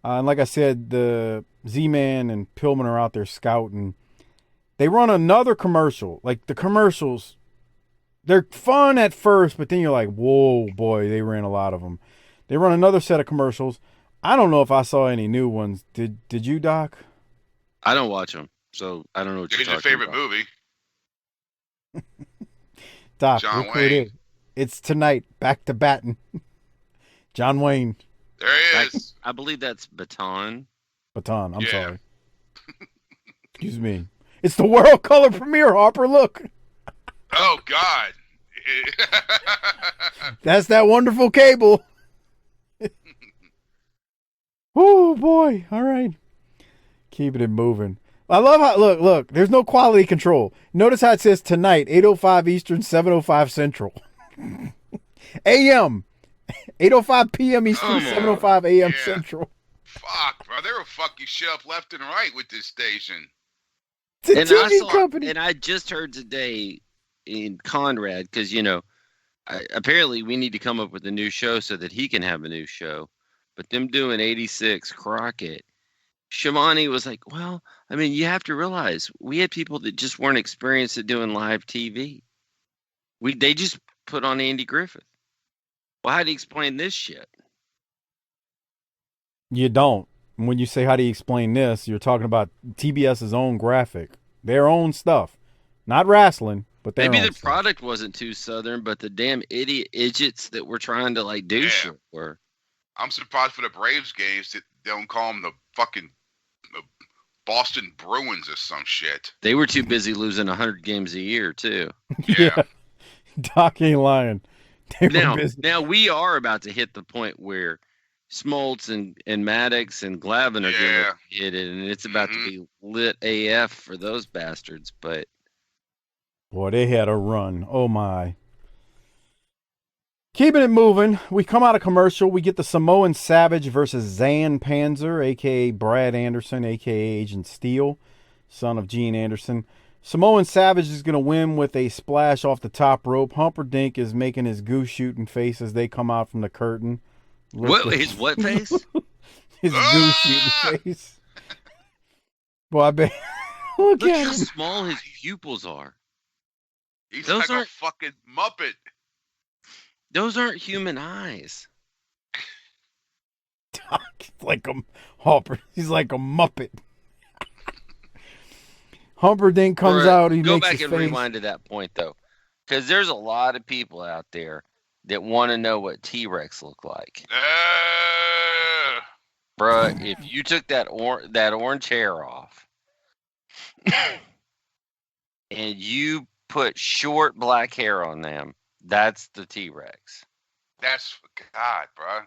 And like I said, the Z-Man and Pillman are out there scouting. They run another commercial. Like the commercials, they're fun at first, but then you're like, whoa, boy, they ran a lot of them. They run another set of commercials. I don't know if I saw any new ones. Did you, Doc? I don't watch them, so I don't know what you're talking about. Your favorite movie? Doc, John look who it is. It's tonight. Back to batting. John Wayne. There he is. I believe that's Baton. Baton. I'm sorry. Excuse me. It's the world color premiere, Harper. Look. Oh, God. That's that wonderful cable. Oh, boy. All right. Keeping it moving. I love how, look, there's no quality control. Notice how it says tonight, 8:05 Eastern, 7:05 Central. AM. 8:05 p.m. Eastern, 7:05 a.m. Central. Fuck, bro. They were fucking shit up left and right with this station. It's a TV company. And I just heard today in Conrad, because, apparently we need to come up with a new show so that he can have a new show. But them doing 86 Crockett, Shimani was like, well, you have to realize we had people that just weren't experienced at doing live TV. They just put on Andy Griffith. Well, how do you explain this shit? You don't. When you say how do you explain this, you're talking about TBS's own graphic, their own stuff, not wrestling, but their maybe own the stuff. Product wasn't too southern, but the damn idiots that were trying to do shit were. I'm surprised for the Braves games that they don't call them the fucking Boston Bruins or some shit. They were too busy losing 100 games a year too. Yeah. Doc ain't lying. Now we are about to hit the point where Smoltz and Maddox and Glavin are going to hit it, and it's about to be lit AF for those bastards. But boy, they had a run. Oh my! Keeping it moving, we come out of commercial. We get the Samoan Savage versus Zan Panzer, a.k.a. Brad Anderson, a.k.a. Agent Steel, son of Gene Anderson. Samoan Savage is going to win with a splash off the top rope. Humperdinck is making his goose shooting face as they come out from the curtain. His what face? His goose shooting face. Boy, I bet. Look at how him. small his pupils are. He's like a fucking Muppet. Those aren't human eyes. like a Harper. He's like a Muppet. Humperdinck comes out. He go makes back his and face. rewind to that point though, because there's a lot of people out there that want to know what T-Rex look like. Bruh, if you took that orange hair off and you put short black hair on them, that's the T-Rex. That's God, bro.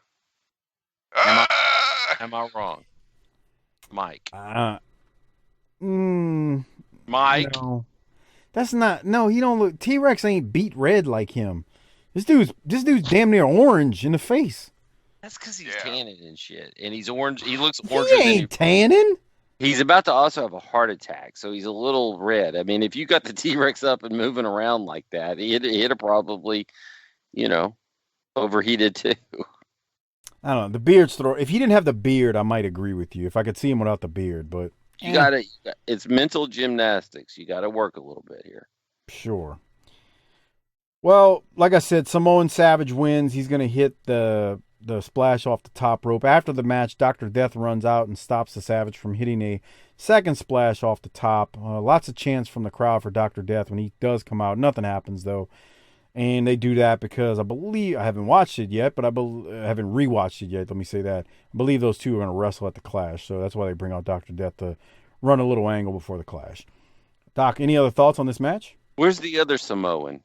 Am I wrong, Mike? Mike. No. That's not. No, he don't look. T-Rex ain't beat red like him. This dude's damn near orange in the face. That's because he's tanning and shit, and he's orange. He looks oranger. He ain't tanning. He's about to also have a heart attack, so he's a little red. I mean, if you got the T-Rex up and moving around like that, he'd have probably, overheated too. I don't know. The beard's if he didn't have the beard, I might agree with you. If I could see him without the beard, but it's mental gymnastics. You got to work a little bit here. Sure. Well, like I said, Samoan Savage wins. He's going to hit the splash off the top rope. After the match, Dr. Death runs out and stops the Savage from hitting a second splash off the top. Lots of chants from the crowd for Dr. Death when he does come out. Nothing happens, though. And they do that because I haven't watched it yet, but I haven't rewatched it yet. Let me say that. I believe those two are going to wrestle at the Clash, so that's why they bring out Dr. Death to run a little angle before the Clash. Doc, any other thoughts on this match? Where's the other Samoan?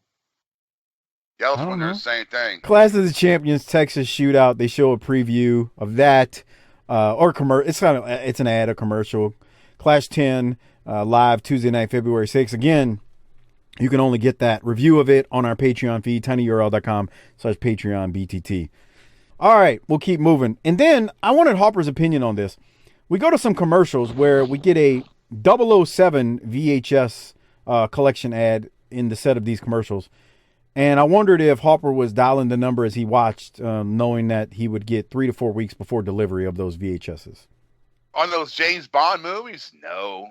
Yeah, I was wondering the same thing. Clash of the Champions Texas Shootout. They show a preview of that, it's an ad, a commercial. Clash 10 live Tuesday night, February 6th. Again, you can only get that review of it on our Patreon feed, tinyurl.com/Patreon BTT. All right, we'll keep moving. And then I wanted Harper's opinion on this. We go to some commercials where we get a 007 VHS collection ad in the set of these commercials. And I wondered if Harper was dialing the number as he watched, knowing that he would get 3 to 4 weeks before delivery of those VHSs. On those James Bond movies? No.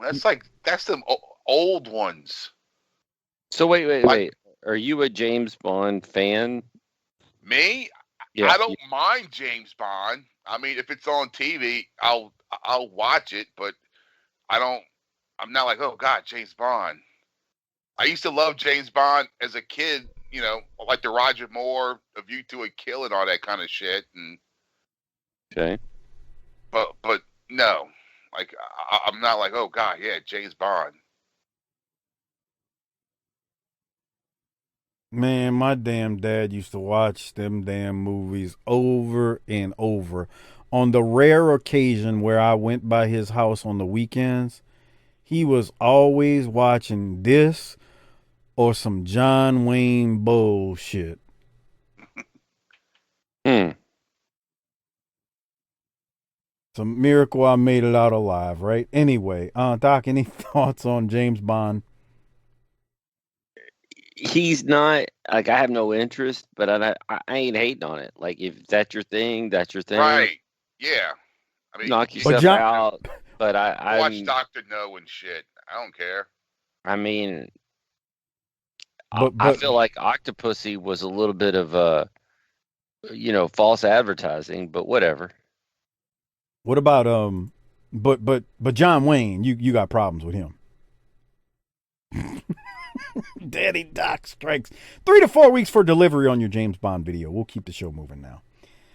That's them old ones. So wait. Are you a James Bond fan? Me? Yeah. I don't mind James Bond. I mean, if it's on TV, I'll watch it, but I'm not like, oh God, James Bond. I used to love James Bond as a kid, like the Roger Moore, A View to a Kill and all that kind of shit. And okay. But no, like I'm not like, oh God, yeah, James Bond. Man, my damn dad used to watch them damn movies over and over. On the rare occasion where I went by his house on the weekends, he was always watching this or some John Wayne bullshit. It's a miracle I made it out alive, right? Anyway, Doc, any thoughts on James Bond? He's not, like, I have no interest, but I ain't hating on it. Like, if that's your thing, that's your thing. Right. Yeah. I mean, knock yourself out. But I watch Dr. No and shit. I don't care. I mean, I feel like Octopussy was a little bit of false advertising, but whatever. What about but John Wayne, you got problems with him. Daddy Doc strikes. 3 to 4 weeks for delivery on your James Bond video. We'll keep the show moving now.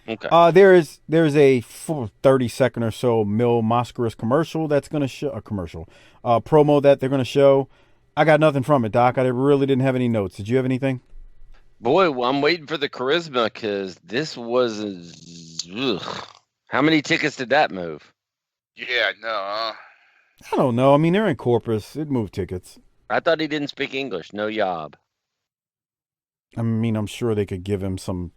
Okay. There's a 30-second or so Mil Mascaras commercial that's going to show a promo that they're going to show. I got nothing from it, Doc. I really didn't have any notes. Did you have anything? Boy, well, I'm waiting for the charisma because this was. How many tickets did that move? Yeah, no. I don't know. I mean, they're in Corpus. It moved tickets. I thought he didn't speak English. No yob. I mean, I'm sure they could give him some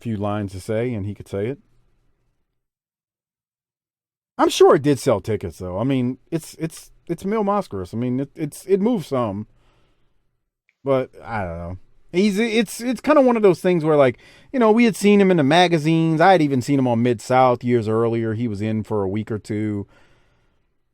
few lines to say, and he could say it. I'm sure it did sell tickets, though. I mean, it's Mil Mascaras. I mean, it moved some, but I don't know. It's kind of one of those things where, like, we had seen him in the magazines. I had even seen him on Mid-South years earlier. He was in for a week or two.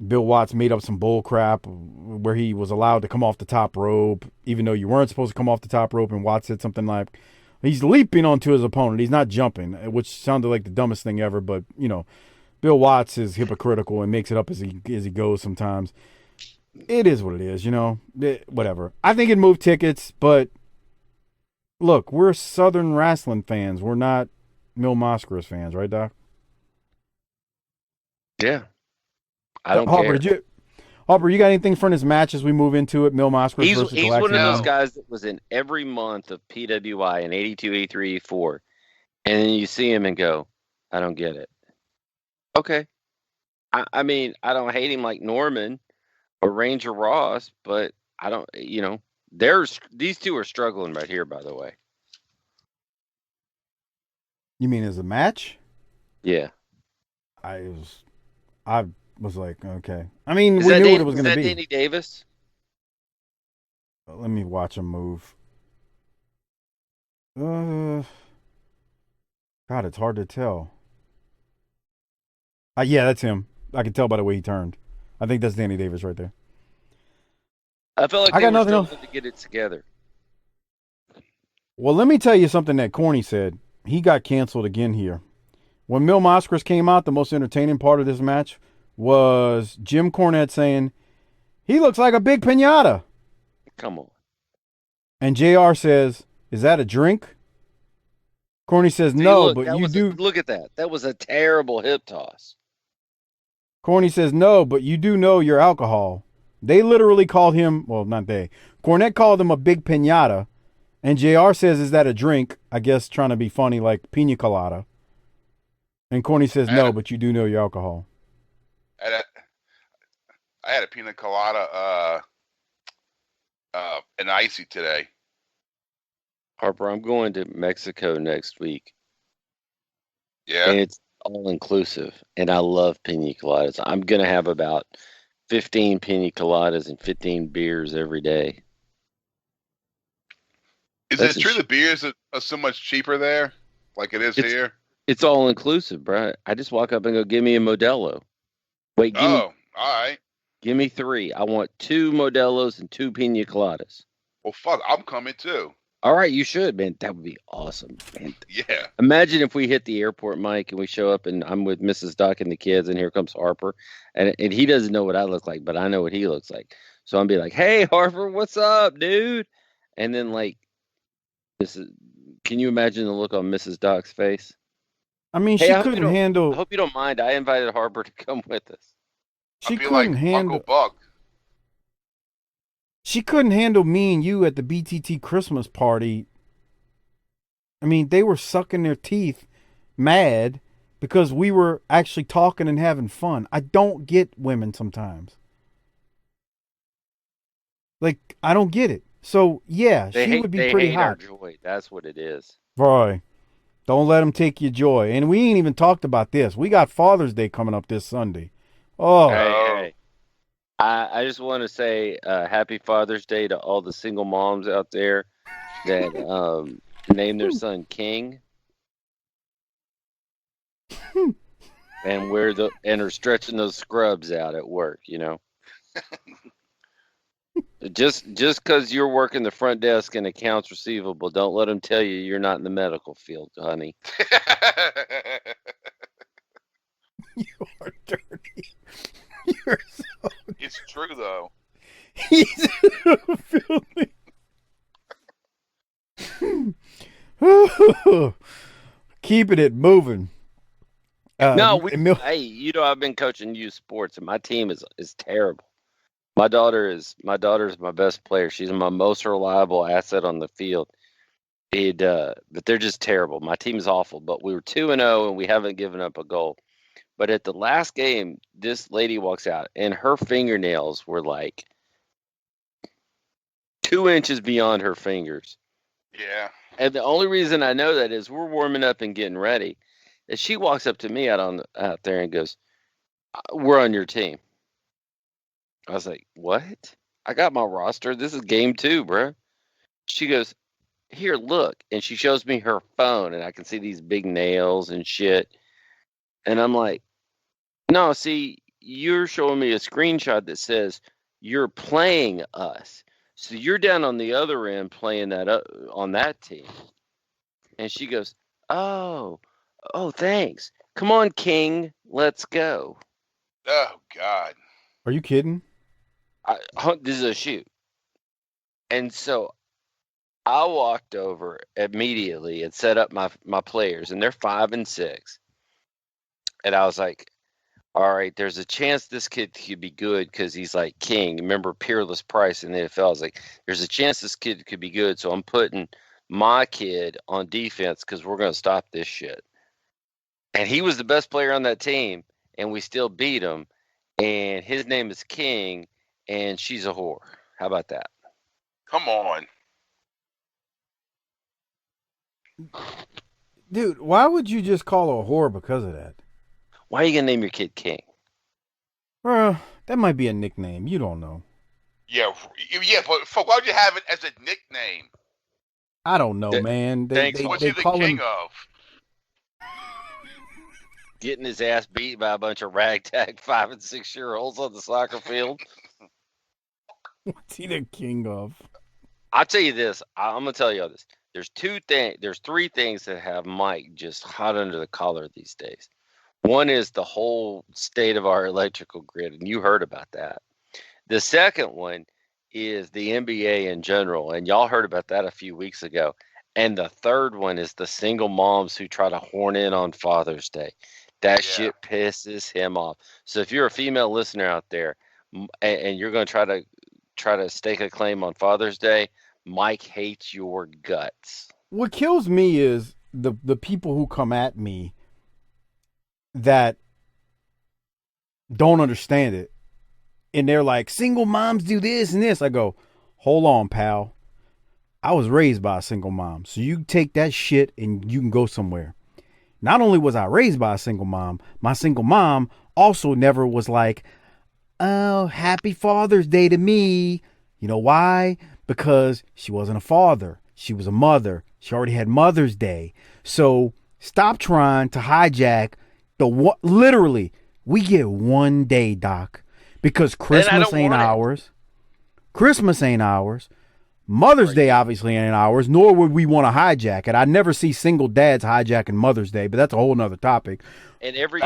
Bill Watts made up some bull crap where he was allowed to come off the top rope, even though you weren't supposed to come off the top rope. And Watts said something like, He's leaping onto his opponent. He's not jumping, which sounded like the dumbest thing ever. But Bill Watts is hypocritical and makes it up as he goes sometimes. It is what it is, whatever. I think it moved tickets, but look, we're Southern wrestling fans. We're not Mil Mascaras fans, right, Doc? Yeah. I don't Harper, care. Harper, you got anything from this match as we move into it? Mil Mascaras versus He's Galactic one of those Man? guys that was in every month of PWI in 82, 83, 84. And then you see him and go, I don't get it. Okay. I mean, I don't hate him like Norman or Ranger Ross, but I don't, these two are struggling right here, by the way. You mean as a match? Yeah. I was like, okay. I mean, we knew what it was going to be. Is that Danny Davis? Let me watch him move. God, it's hard to tell. Yeah, that's him. I can tell by the way he turned. I think that's Danny Davis right there. I felt like I they got were nothing struggling to get it together. Well, let me tell you something that Corny said. He got canceled again here. When Mil Mascaras came out, the most entertaining part of this match was Shim Cornette saying, he looks like a big piñata. Come on. And JR says, is that a drink? Corny says, no, but you do. Look at that. That was a terrible hip toss. Corny says, no, but you do know your alcohol. They literally called him, well, not they. Cornette called him a big piñata. And JR says, is that a drink? I guess trying to be funny like pina colada. And Corny says, no, but you do know your alcohol. I had a pina colada and icy today. Harper, I'm going to Mexico next week. Yeah. And it's all inclusive. And I love pina coladas. I'm going to have about 15 pina coladas and 15 beers every day. Is it true the beers are so much cheaper there? Like it is here? It's all inclusive, bro. I just walk up and go, give me a Modelo. Wait, all right. Give me 3. I want 2 Modelos and 2 pina coladas. Well, fuck, I'm coming too. All right, you should, man. That would be awesome, man. Yeah. Imagine if we hit the airport, Mike, and we show up, and I'm with Mrs. Doc and the kids, and here comes Harper, and he doesn't know what I look like, but I know what he looks like. So I'm be like, "Hey, Harper, what's up, dude?" And then can you imagine the look on Mrs. Doc's face? I mean, she couldn't handle. I hope you don't mind. I invited Harper to come with us. She couldn't handle. Uncle Buck. She couldn't handle me and you at the BTT Christmas party. I mean, they were sucking their teeth mad because we were actually talking and having fun. I don't get women sometimes. Like, I don't get it. So, yeah, she would be pretty hot. Our joy. That's what it is. Boy, don't let them take your joy. And we ain't even talked about this. We got Father's Day coming up this Sunday. Oh. Hey. I just want to say happy Father's Day to all the single moms out there that named their son King and are stretching those scrubs out at work, Just because you're working the front desk and accounts receivable, don't let them tell you you're not in the medical field, honey. You are dirty. You're so... It's true, though. He's filthy. Keeping it moving. Hey, I've been coaching youth sports, and my team is terrible. My daughter is my best player. She's my most reliable asset on the field. But they're just terrible. My team is awful. But we were 2-0, and we haven't given up a goal. But at the last game, this lady walks out, and her fingernails were like 2 inches beyond her fingers. Yeah. And the only reason I know that is we're warming up and getting ready. And she walks up to me out there and goes, "We're on your team." I was like, "What? I got my roster. This is game 2, bro." She goes, "Here, look." And she shows me her phone, and I can see these big nails and shit. And I'm like, "No, see, you're showing me a screenshot that says you're playing us. So you're down on the other end playing that on that team." And she goes, oh, thanks. Come on, King, let's go. Oh God. Are you kidding? This is a shoot. And so I walked over immediately and set up my players, and they're 5 and 6. And I was like, all right, there's a chance this kid could be good because he's like king. Remember Peerless Price in the NFL? I was like, there's a chance this kid could be good. So I'm putting my kid on defense because we're going to stop this shit. And he was the best player on that team, and we still beat him. And his name is King, and she's a whore. How about that? Come on. Dude, why would you just call her a whore because of that? Why are you going to name your kid King? That might be a nickname. You don't know. Yeah, but fuck, why would you have it as a nickname? I don't know, man. What's he the call king him... of? Getting his ass beat by a bunch of ragtag 5 and 6-year-olds on the soccer field. What's he the king of? I'll tell you this. I'm going to tell you all this. There's 3 things that have Mike just hot under the collar these days. One is the whole state of our electrical grid, and you heard about that. The second one is the NBA in general, and y'all heard about that a few weeks ago. And the third one is the single moms who try to horn in on Father's Day. That shit pisses him off. So if you're a female listener out there and you're going to try to stake a claim on Father's Day, Mike hates your guts. What kills me is the people who come at me that don't understand it. And they're like, single moms do this and this. I go, hold on, pal. I was raised by a single mom. So you take that shit and you can go somewhere. Not only was I raised by a single mom, my single mom also never was like, oh, happy Father's Day to me. You know why? Because she wasn't a father. She was a mother. She already had Mother's Day. So stop trying to hijack literally, we get one day, Doc, because Christmas ain't ours. Christmas ain't ours. Mother's Day obviously ain't ours, nor would we want to hijack it. I never see single dads hijacking Mother's Day, but that's a whole nother topic. And every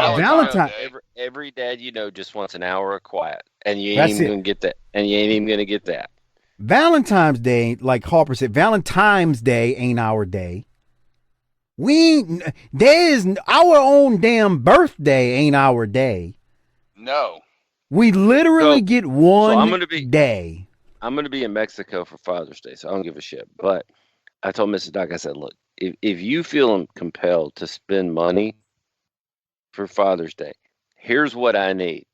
every dad just wants an hour of quiet, and you ain't even gonna get that. And you ain't even gonna get that. Valentine's Day, like Harper said, Valentine's Day ain't our day. Our own damn birthday ain't our day. No. We literally get one day. I'm going to be in Mexico for Father's Day, so I don't give a shit. But I told Mrs. Doc, I said, look, if you feel compelled to spend money for Father's Day, here's what I need.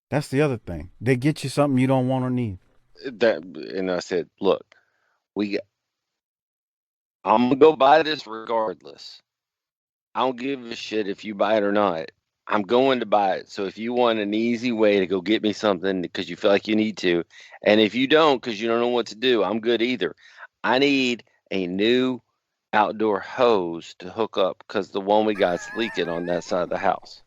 That's the other thing. They get you something you don't want or need. And I said, look, I'm going to go buy this regardless. I don't give a shit if you buy it or not. I'm going to buy it. So if you want an easy way to go get me something because you feel like you need to, and if you don't because you don't know what to do, I'm good either. I need a new outdoor hose to hook up because the one we got's leaking on that side of the house.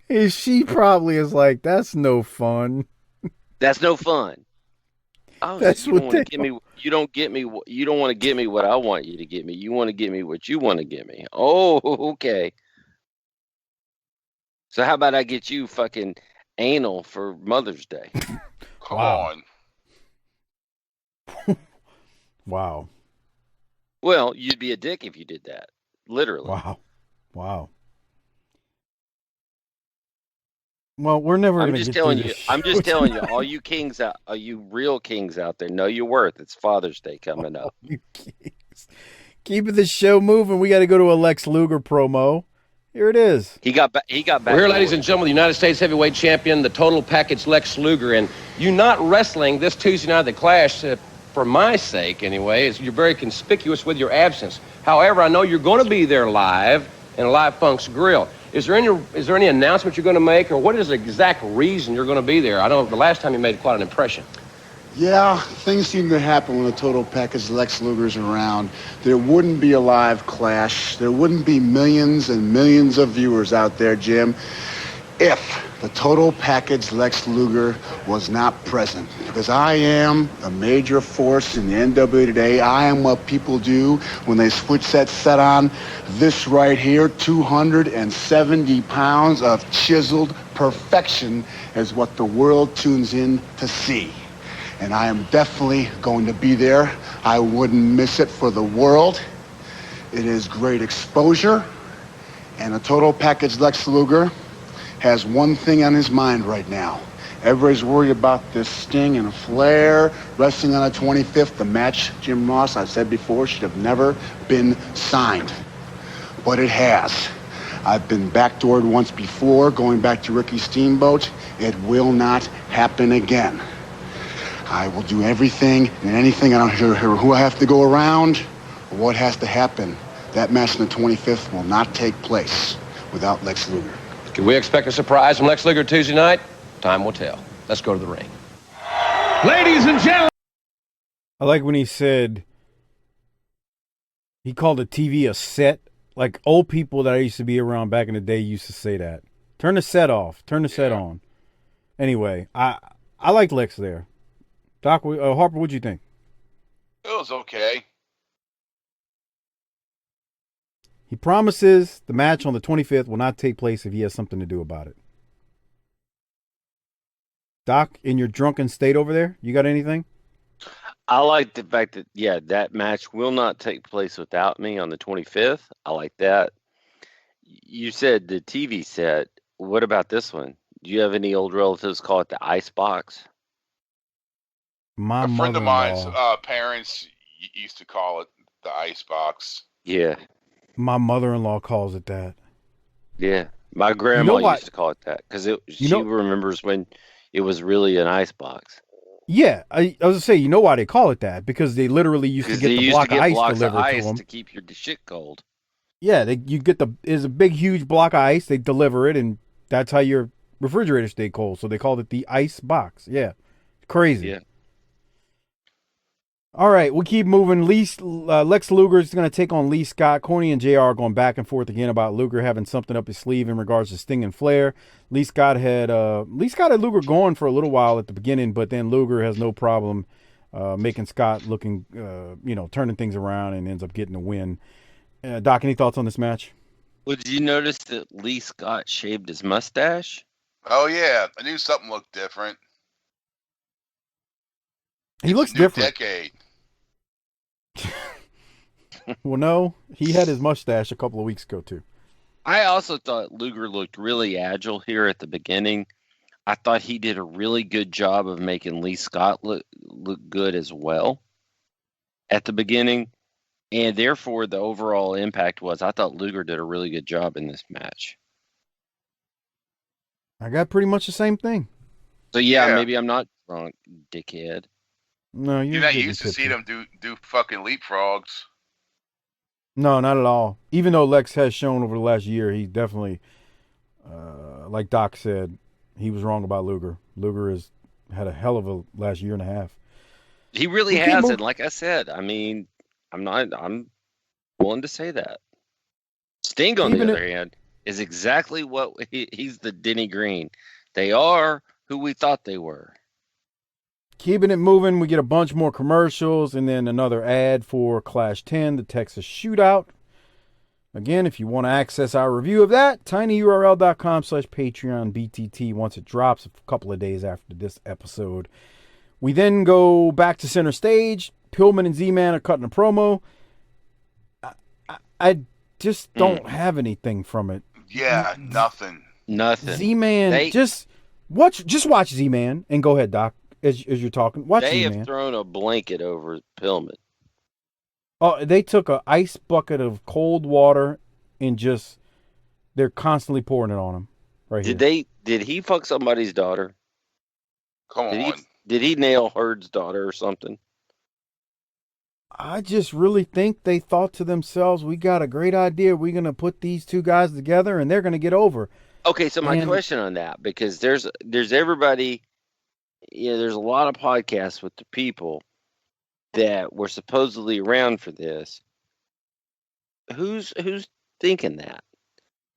And she probably is like, that's no fun. That's no fun. Oh, that's you what don't want to give me. You don't get me. You don't want to get me what I want you to get me. You want to get me what you want to get me. Oh, okay. So how about I get you fucking anal for Mother's Day? Come on. Wow. Well, you'd be a dick if you did that. Literally. Wow. Well, we're never going to get through this. I'm just telling you, all you real kings out there, know your worth. It's Father's Day coming up. You kings. Keeping the show moving. We got to go to a Lex Luger promo. Here it is. He got back. We're here, ladies and gentlemen, the United States heavyweight champion, the total package Lex Luger. And you not wrestling this Tuesday night at the Clash, for my sake anyway, is you're very conspicuous with your absence. However, I know you're going to be there live in Live Funk's Grill. Is there any announcement you're going to make, or what is the exact reason you're going to be there? I know the last time you made quite an impression. Yeah, things seem to happen when the total package Lex Luger's around. There wouldn't be a live Clash. There wouldn't be millions and millions of viewers out there, Jim, if the total package Lex Luger was not present. Because I am a major force in the NWA today. I am what people do when they switch that set on. This right here, 270 pounds of chiseled perfection is what the world tunes in to see. And I am definitely going to be there. I wouldn't miss it for the world. It is great exposure. And a total package Lex Luger has one thing on his mind right now. Everybody's worried about this Sting and Flair wrestling on the 25th. The match, Jim Ross, I said before, should have never been signed. But it has. I've been backdoored once before, going back to Ricky Steamboat. It will not happen again. I will do everything and anything. I don't care who I have to go around or what has to happen. That match on the 25th will not take place without Lex Luger. Can we expect a surprise from Lex Luger Tuesday night? Time will tell. Let's go to the ring. Ladies and gentlemen. I like when he said he called the TV a set. Like old people that I used to be around back in the day used to say that. Turn the set off. Turn the set on. Anyway, I like Lex there. Doc, Harper, what'd you think? It was okay. He promises the match on the 25th will not take place if he has something to do about it. Doc, in your drunken state over there, you got anything? I like the fact that, that match will not take place without me on the 25th. I like that. You said the TV set. What about this one? Do you have any old relatives call it the ice box? My A friend of mother-in-law. mine's parents used to call it the ice box. Yeah. My mother-in-law calls it that. Yeah. My grandma what? used to call it that because she remembers when it was really an ice box. Yeah, I was gonna say, you know why they call it that? Because they literally used to get the block of ice delivered to them to keep your shit cold. Yeah, it's a big, huge block of ice. They deliver it, and that's how your refrigerator stay cold. So they called it the ice box. Yeah, crazy. Yeah. All right, we'll keep moving. Lex Luger is going to take on Lee Scott. Corny and JR are going back and forth again about Luger having something up his sleeve in regards to Sting and Flair. Lee Scott had Luger going for a little while at the beginning, but then Luger has no problem making Scott looking, turning things around and ends up getting the win. Doc, any thoughts on this match? Well, did you notice that Lee Scott shaved his mustache? Oh, yeah. I knew something looked different. He looks different. Decade. Well, no, he had his mustache a couple of weeks ago, too. I also thought Luger looked really agile here at the beginning. I thought he did a really good job of making Lee Scott look good as well at the beginning. And therefore, the overall impact was I thought Luger did a really good job in this match. I got pretty much the same thing. So, maybe I'm not drunk, dickhead. No, you're not used to see them do fucking leapfrogs. No, not at all. Even though Lex has shown over the last year, he definitely, like Doc said, he was wrong about Luger. Luger has had a hell of a last year and a half. He really has, and like I said, I mean, I'm willing to say that. Sting, on the other hand, is exactly what he's the Denny Green. They are who we thought they were. Keeping it moving, we get a bunch more commercials and then another ad for Clash 10, the Texas Shootout. Again, if you want to access our review of that, tinyurl.com/Patreon BTT once it drops a couple of days after this episode. We then go back to center stage. Pillman and Z-Man are cutting a promo. I just don't have anything from it. Yeah, nothing. Z-Man, just watch Z-Man and go ahead, Doc. As you're talking, watch they Z-Man. Have thrown a blanket over Pillman. Oh, they took an ice bucket of cold water and they're constantly pouring it on him. Right here. Did he fuck somebody's daughter? Come on. Did he nail Herd's daughter or something? I just really think they thought to themselves, we got a great idea. We're going to put these two guys together and they're going to get over. Okay, so my question on that, because there's everybody, there's a lot of podcasts with the people that were supposedly around for this. Who's thinking that?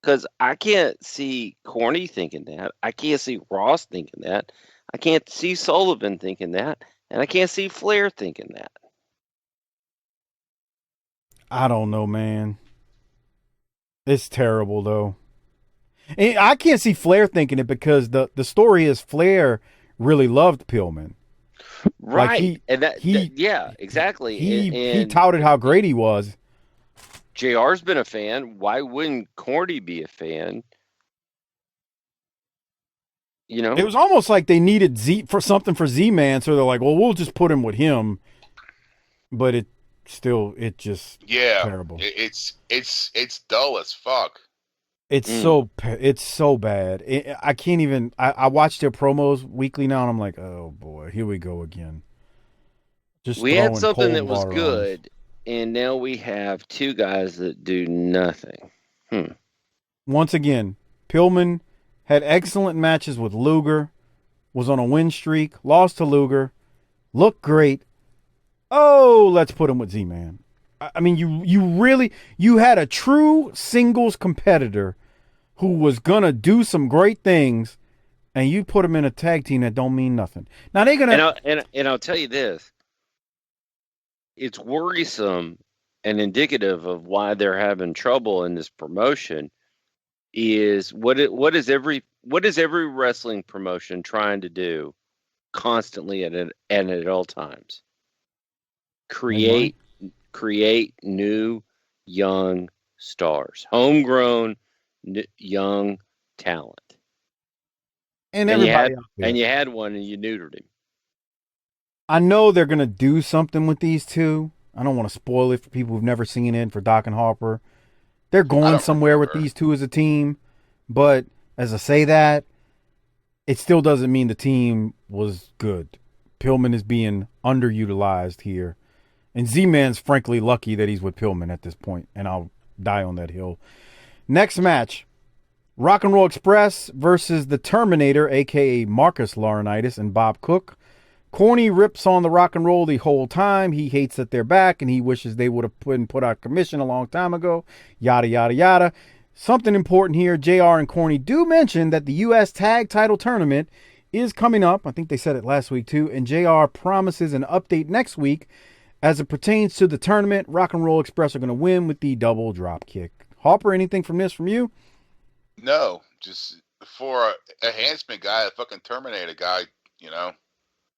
Because I can't see Corny thinking that. I can't see Ross thinking that. I can't see Sullivan thinking that. And I can't see Flair thinking that. I don't know, man. It's terrible, though. And I can't see Flair thinking it because the story is Flair really loved Pillman. Right. Like yeah, exactly. He touted how great he was. JR's been a fan. Why wouldn't Corny be a fan? You know? It was almost like they needed something for Z-Man, so they're like, well, we'll just put him with him. But it just terrible. It's dull as fuck. It's so bad. I can't even. I watch their promos weekly now, and I'm like, oh boy, here we go again. We had something that was good, and now we have two guys that do nothing. Once again, Pillman had excellent matches with Luger, was on a win streak, lost to Luger, looked great. Oh, let's put him with Z-Man. I mean, you had a true singles competitor who was gonna do some great things, and you put him in a tag team that don't mean nothing. Now they're gonna and I'll tell you this: it's worrisome and indicative of why they're having trouble in this promotion. Is what is every wrestling promotion trying to do constantly and at all times? Create new young stars, homegrown young talent. And you had one and you neutered him. I know they're gonna do something with these two. I don't want to spoil it for people who've never seen it. For Doc and Harper, they're going somewhere with these two as a team. But as I say that, it still doesn't mean the team was good. Pillman is being underutilized here. And Z-Man's frankly lucky that he's with Pillman at this point, and I'll die on that hill. Next match, Rock and Roll Express versus the Terminator, a.k.a. Marcus Laurenitis and Bob Cook. Corny rips on the Rock and Roll the whole time. He hates that they're back, and he wishes they would have put out commission a long time ago. Yada, yada, yada. Something important here, JR and Corny do mention that the U.S. Tag Title Tournament is coming up. I think they said it last week, too. And JR promises an update next week. As it pertains to the tournament, Rock and Roll Express are going to win with the double drop kick. Harper, anything from this from you? No, just for a enhancement guy, a fucking Terminator guy, you know.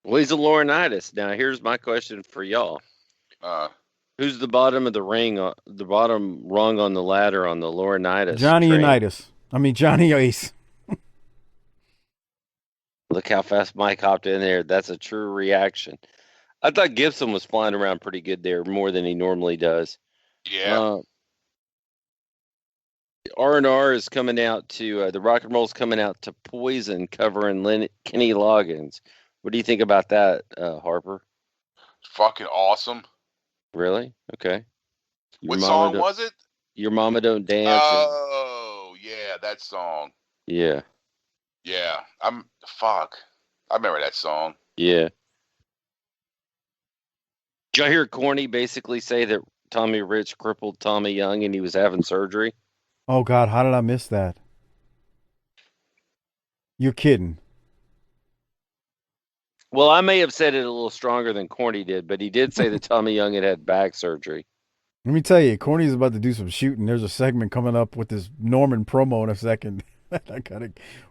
Well, he's a Laurenitis. Now, here's my question for y'all. Who's the bottom of the ring, the bottom rung on the ladder on the Laurenitis? Johnny Ace. Look how fast Mike hopped in there. That's a true reaction. I thought Gibson was flying around pretty good there, more than he normally does. Yeah. R&R is coming out to, the Rock and Roll's coming out to Poison, covering Kenny Loggins. What do you think about that, Harper? Fucking awesome. Really? Okay. What song was it? Your Mama Don't Dance. Oh, yeah, that song. Yeah. Yeah. I remember that song. Yeah. Did y'all hear Corny basically say that Tommy Rich crippled Tommy Young and he was having surgery? Oh, God, how did I miss that? You're kidding. Well, I may have said it a little stronger than Corny did, but he did say that Tommy Young had back surgery. Let me tell you, Corny's about to do some shooting. There's a segment coming up with this Norman promo in a second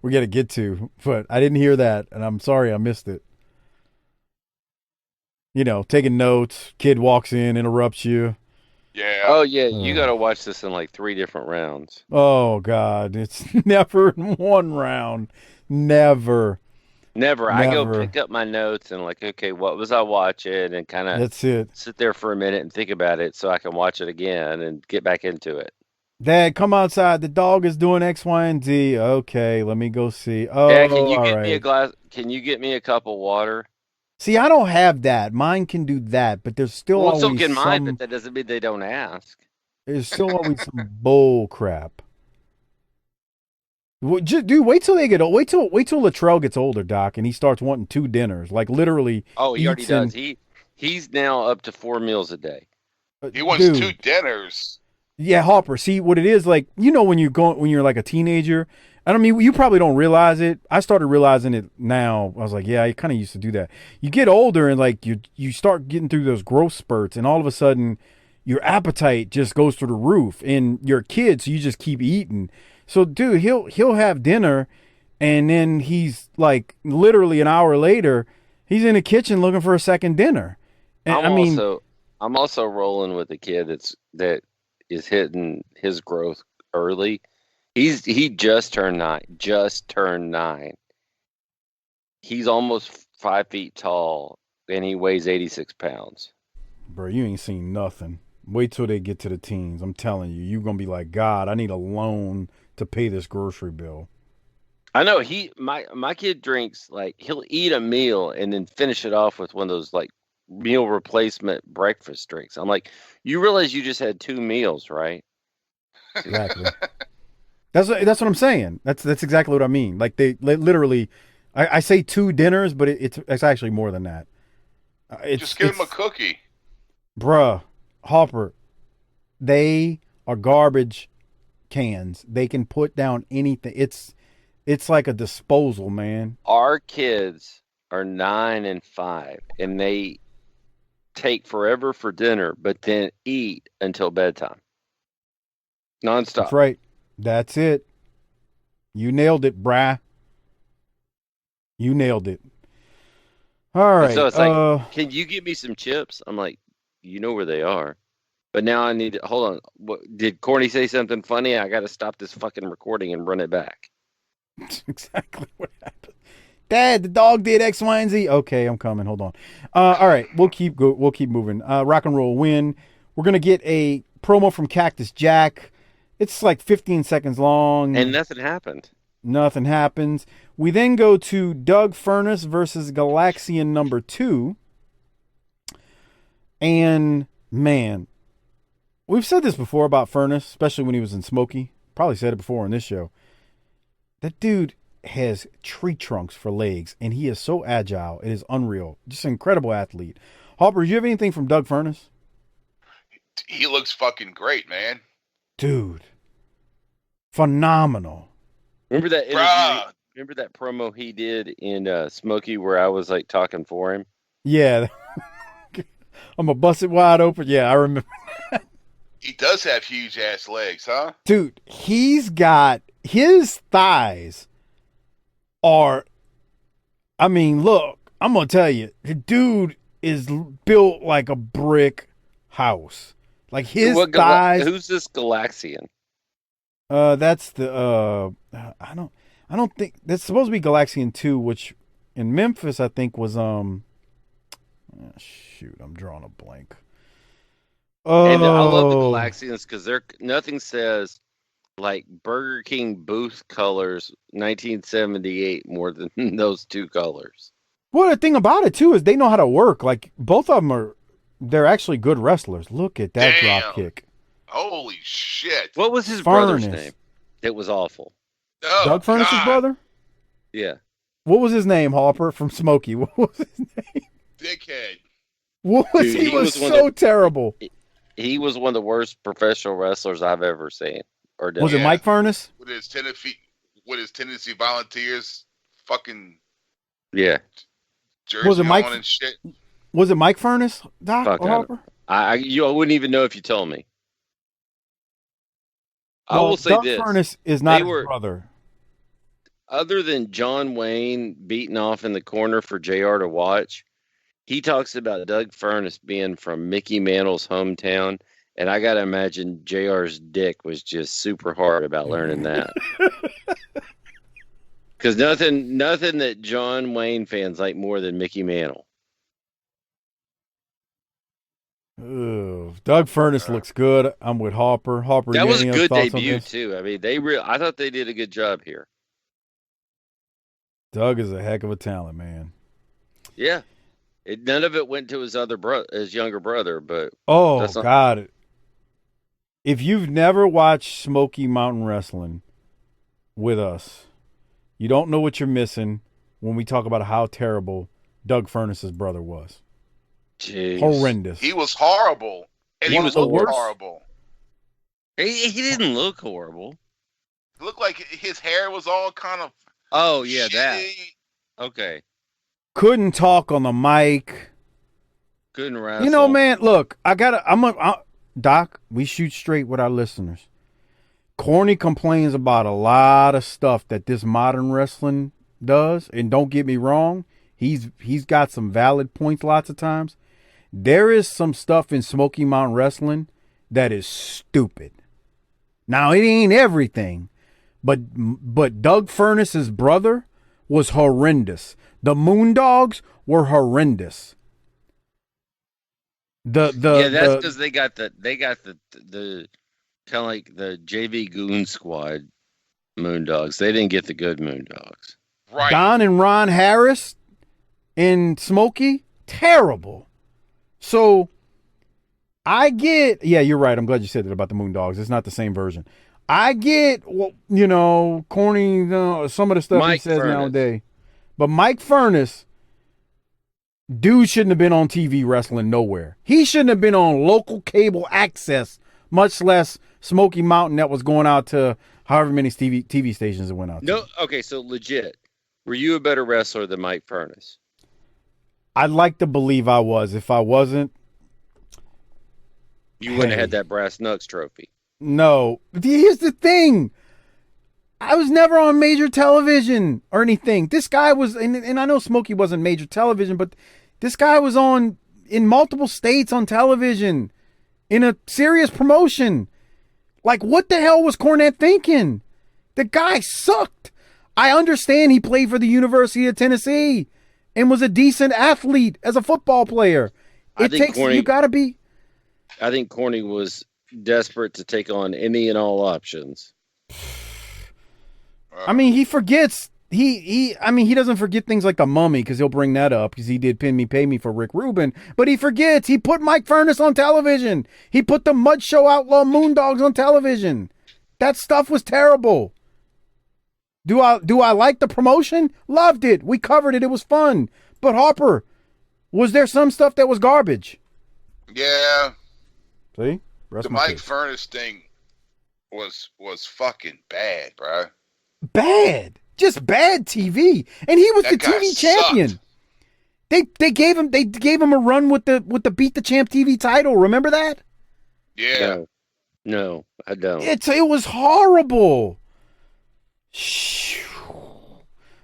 we got to get to, but I didn't hear that, and I'm sorry I missed it. You know, taking notes, kid walks in, interrupts you. Yeah. Oh, yeah, you got to watch this in like 3 different rounds. Oh, God, it's never in one round. Never. I go pick up my notes and like, okay, what was I watching? And kind of that's it. Sit there for a minute and think about it so I can watch it again and get back into it. Dad, come outside. The dog is doing X, Y, and Z. Okay, let me go see. Oh, Dad, can you all get right. me a glass? Can you get me a cup of water? See, I don't have that. Mine can do that, but there's still always so can mine, but that doesn't mean they don't ask. There's still always some bull crap. Dude, wait till Latrell gets older, Doc, and he starts wanting 2 dinners, like literally. Oh, he already does. He's now up to 4 meals a day. He wants 2 dinners. Yeah, Harper. See what it is like. When you're like a teenager. I mean, you probably don't realize it. I started realizing it now. I was like, yeah, I kind of used to do that. You get older and like you start getting through those growth spurts, and all of a sudden, your appetite just goes through the roof. And you're a kid, so you just keep eating. So, dude, he'll have dinner, and then he's like literally an hour later, he's in the kitchen looking for a second dinner. And I'm also rolling with a kid that is hitting his growth early. He just turned 9. He's almost 5 feet tall, and he weighs 86 pounds. Bro, you ain't seen nothing. Wait till they get to the teens. I'm telling you, you're gonna be like, God, I need a loan to pay this grocery bill. I know my kid drinks, like, he'll eat a meal and then finish it off with one of those like meal replacement breakfast drinks. I'm like, you realize you just had 2 meals, right? Exactly. That's what I'm saying. That's exactly what I mean. Like they literally, I say 2 dinners, but it's actually more than that. Just give him a cookie. Bruh, Harper, they are garbage cans. They can put down anything. It's like a disposal, man. Our kids are 9 and 5, and they take forever for dinner, but then eat until bedtime. Nonstop. That's right. That's it. You nailed it, brah. You nailed it. All right. And so it's like, can you give me some chips? I'm like, you know where they are. But now I need to, hold on. Did Corny say something funny? I got to stop this fucking recording and run it back. That's exactly what happened. Dad, the dog did X, Y, and Z. Okay, I'm coming. Hold on. All right, we'll keep moving. Rock and roll win. We're gonna get a promo from Cactus Jack. It's like 15 seconds long. And nothing happened. Nothing happens. We then go to Doug Furnace versus Galaxian number 2. And man, we've said this before about Furnace, especially when he was in Smokey. Probably said it before on this show. That dude has tree trunks for legs, and he is so agile. It is unreal. Just an incredible athlete. Harper, do you have anything from Doug Furnace? He looks fucking great, man. Dude. Phenomenal. Remember that interview? Remember that promo he did in Smokey where I was like talking for him? Yeah. I'm going to bust it wide open. Yeah, I remember. He does have huge ass legs, huh? Dude, he's got his thighs are, I mean, look, I'm going to tell you, the dude is built like a brick house. Like his thighs. Who's this Galaxian? That's the, I don't think, that's supposed to be Galaxian 2, which in Memphis, I think was, shoot, I'm drawing a blank. And I love the Galaxians because nothing says like Burger King booth colors 1978 more than those 2 colors. Well, the thing about it too is they know how to work. Like both of them they're actually good wrestlers. Look at that drop kick. Holy shit. What was his brother's name? It was awful. Oh, Doug Furnace's brother? Yeah. What was his name, Harper, from Smokey? What was his name? Dickhead. He was so terrible. He was one of the worst professional wrestlers I've ever seen. Or done. Was it Mike Furnace? With his Tennessee Volunteers fucking jersey was it Mike on and shit. Was it Mike Furnace, Doc, or Harper? I wouldn't even know if you told me. I will say Doug this. Furnace is not his brother. Other than John Wayne beating off in the corner for JR to watch, he talks about Doug Furnace being from Mickey Mantle's hometown, and I got to imagine JR's dick was just super hard about learning that. Because nothing that John Wayne fans like more than Mickey Mantle. Ugh. Doug Furnace looks good. I'm with Harper. That was a good debut too. I mean, I thought they did a good job here. Doug is a heck of a talent, man. Yeah, none of it went to his younger brother, but God! If you've never watched Smoky Mountain Wrestling with us, you don't know what you're missing when we talk about how terrible Doug Furnace's brother was. Jeez. Horrendous. He was horrible. And he was horrible. He didn't look horrible. It looked like his hair was all kind of. Oh yeah, shitty. that. Okay. Couldn't talk on the mic. Couldn't wrestle. You know, man, look, Doc, we shoot straight with our listeners. Corny complains about a lot of stuff that this modern wrestling does, and don't get me wrong, he's got some valid points lots of times. There is some stuff in Smoky Mountain Wrestling that is stupid. Now, it ain't everything, but Doug Furnace's brother was horrendous. The Moondogs were horrendous. That's because they got the kind of like the JV Goon Squad Moondogs. They didn't get the good Moondogs. Right. Don and Ron Harris and Smokey, terrible. So I get, yeah, you're right. I'm glad you said that about the Moondogs. It's not the same version. I get, corny, some of the stuff Mike he says Furnace. nowadays. But Mike Furnace, dude shouldn't have been on TV wrestling nowhere. He shouldn't have been on local cable access, much less Smoky Mountain that was going out to however many TV stations it went out to. No, okay, so legit. Were you a better wrestler than Mike Furnace? I'd like to believe I was. If I wasn't, You wouldn't have had that brass knucks trophy. no. Here's the thing. I was never on major television or anything. This guy was, and I know Smokey wasn't major television, but this guy was in multiple states on television in a serious promotion. Like, what the hell was Cornette thinking? The guy sucked. I understand he played for the University of Tennessee and was a decent athlete as a football player. You gotta be. I think Corny was desperate to take on any and all options. I mean, he forgets. He doesn't forget things like the Mummy, because he'll bring that up because he did Pin Me, Pay Me for Rick Rubin. But he forgets. He put Mike Furnace on television. He put the Mud Show Outlaw Moondogs on television. That stuff was terrible. Do I like the promotion? Loved it. We covered it. It was fun. But Harper, was there some stuff that was garbage? Yeah. See? The Mike Furnace thing was fucking bad, bro. Bad. Just bad TV. And he was That the guy TV champion. sucked. They gave him a run with the Beat the Champ TV title. Remember that? Yeah. No, I don't. It was horrible.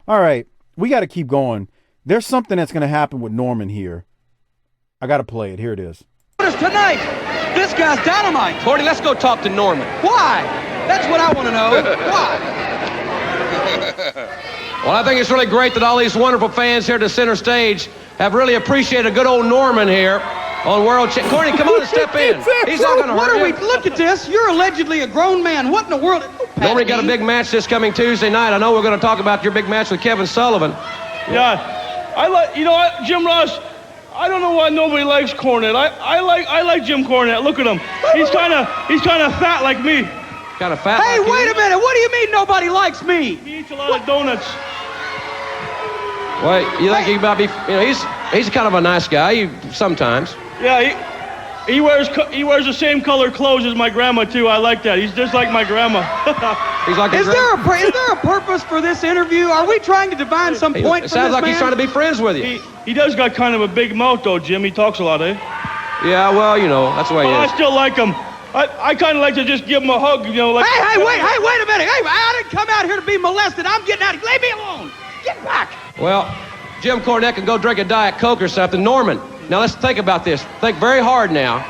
All right, we got to keep going. There's something that's going to happen with Norman here. I got to play it. Here it is. Tonight, this guy's dynamite. Cordy, let's go talk to Norman. Why? That's what I want to know. Why? Well, I think it's really great that all these wonderful fans here at the center stage have really appreciated good old Norman here on World Champ. Cordy, come on and step in. He's not going to What hurt are you. we? Look at this. You're allegedly a grown man. What in the world? Norman got a big match this coming Tuesday night. I know we're going to talk about your big match with Kevin Sullivan. Yeah, I like. You know what, Jim Ross? I don't know why nobody likes Cornette. I like Jim Cornette. Look at him. He's kind of fat like me. Kind of fat. Hey, like wait you. a minute. What do you mean nobody likes me? He eats a lot of donuts. Well, you think he might be? You know, he's kind of a nice guy. Sometimes. Yeah, he wears the same color clothes as my grandma too. I like that. He's just like my grandma. He's like. Is there a purpose for this interview? Are we trying to divine some point It from sounds this like man? he's trying to be friends with you. He does got kind of a big mouth though, Jim. He talks a lot, eh? Yeah, well, you know, that's the way he Well, is. I still like him. I kind of like to just give him a hug, you know, like. Hey, wait a minute. Hey, I didn't come out here to be molested. I'm getting out of here. Leave me alone. Get back. Well, Jim Cornette can go drink a Diet Coke or something. Norman, now let's think about this. Think very hard now.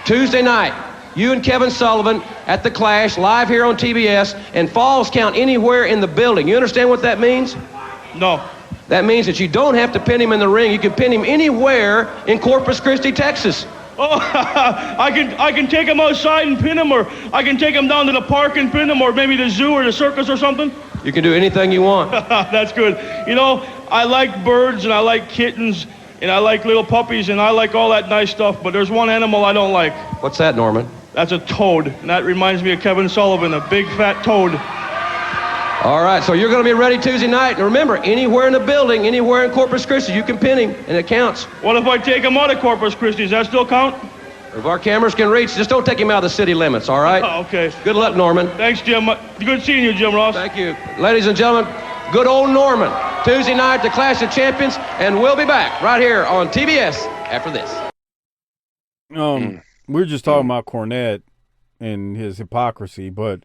Tuesday night, you and Kevin Sullivan at the Clash, live here on TBS, and falls count anywhere in the building. You understand what that means? No. That means that you don't have to pin him in the ring. You can pin him anywhere in Corpus Christi, Texas. Oh, I can take him outside and pin him, or I can take him down to the park and pin him, or maybe the zoo or the circus or something. You can do anything you want. That's good. You know, I like birds and I like kittens and I like little puppies and I like all that nice stuff, but there's one animal I don't like. What's that, Norman? That's a toad, and that reminds me of Kevin Sullivan, a big fat toad. All right, so you're going to be ready Tuesday night. And remember, anywhere in the building, anywhere in Corpus Christi, you can pin him, and it counts. What if I take him out of Corpus Christi? Does that still count? If our cameras can reach, just don't take him out of the city limits, all right? Okay. Good luck, Norman. Thanks, Jim. Good seeing you, Jim Ross. Thank you. Ladies and gentlemen, good old Norman. Tuesday night, the Clash of Champions, and we'll be back right here on TBS after this. We were just talking about Cornette and his hypocrisy, but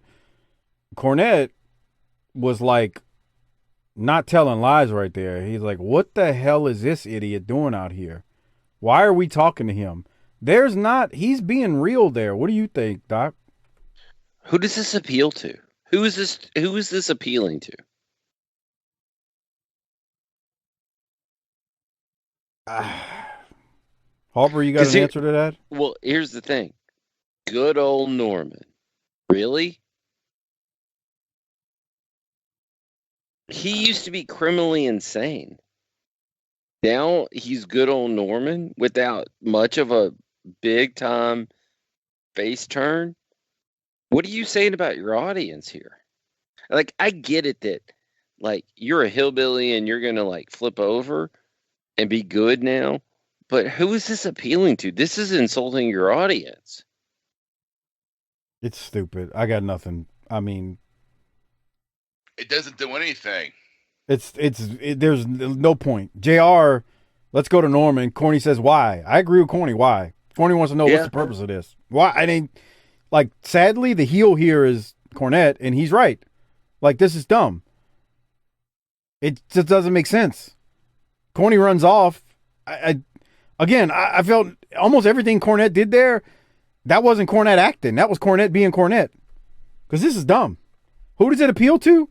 Cornette was like not telling lies right there. He's like, what the hell is this idiot doing out here? Why are we talking to him? He's being real there. What do you think, Doc? Who does this appeal to? Who is this appealing to? Harper, you got an answer to that? Well, here's the thing. Good old Norman. Really? He used to be criminally insane. Now he's good old Norman without much of a big time face turn. What are you saying about your audience here? Like, I get it that, like, you're a hillbilly and you're going to, like, flip over and be good now. But who is this appealing to? This is insulting your audience. It's stupid. I got nothing. I mean, It doesn't do anything. there's no point. JR, let's go to Norman. Corny says, why? I agree with Corny. Why? Corny wants to know what's the purpose of this. Why? I mean, like, sadly, the heel here is Cornette, and he's right. Like, this is dumb. It just doesn't make sense. Corny runs off. I felt almost everything Cornette did there, that wasn't Cornette acting. That was Cornette being Cornette. Because this is dumb. Who does it appeal to?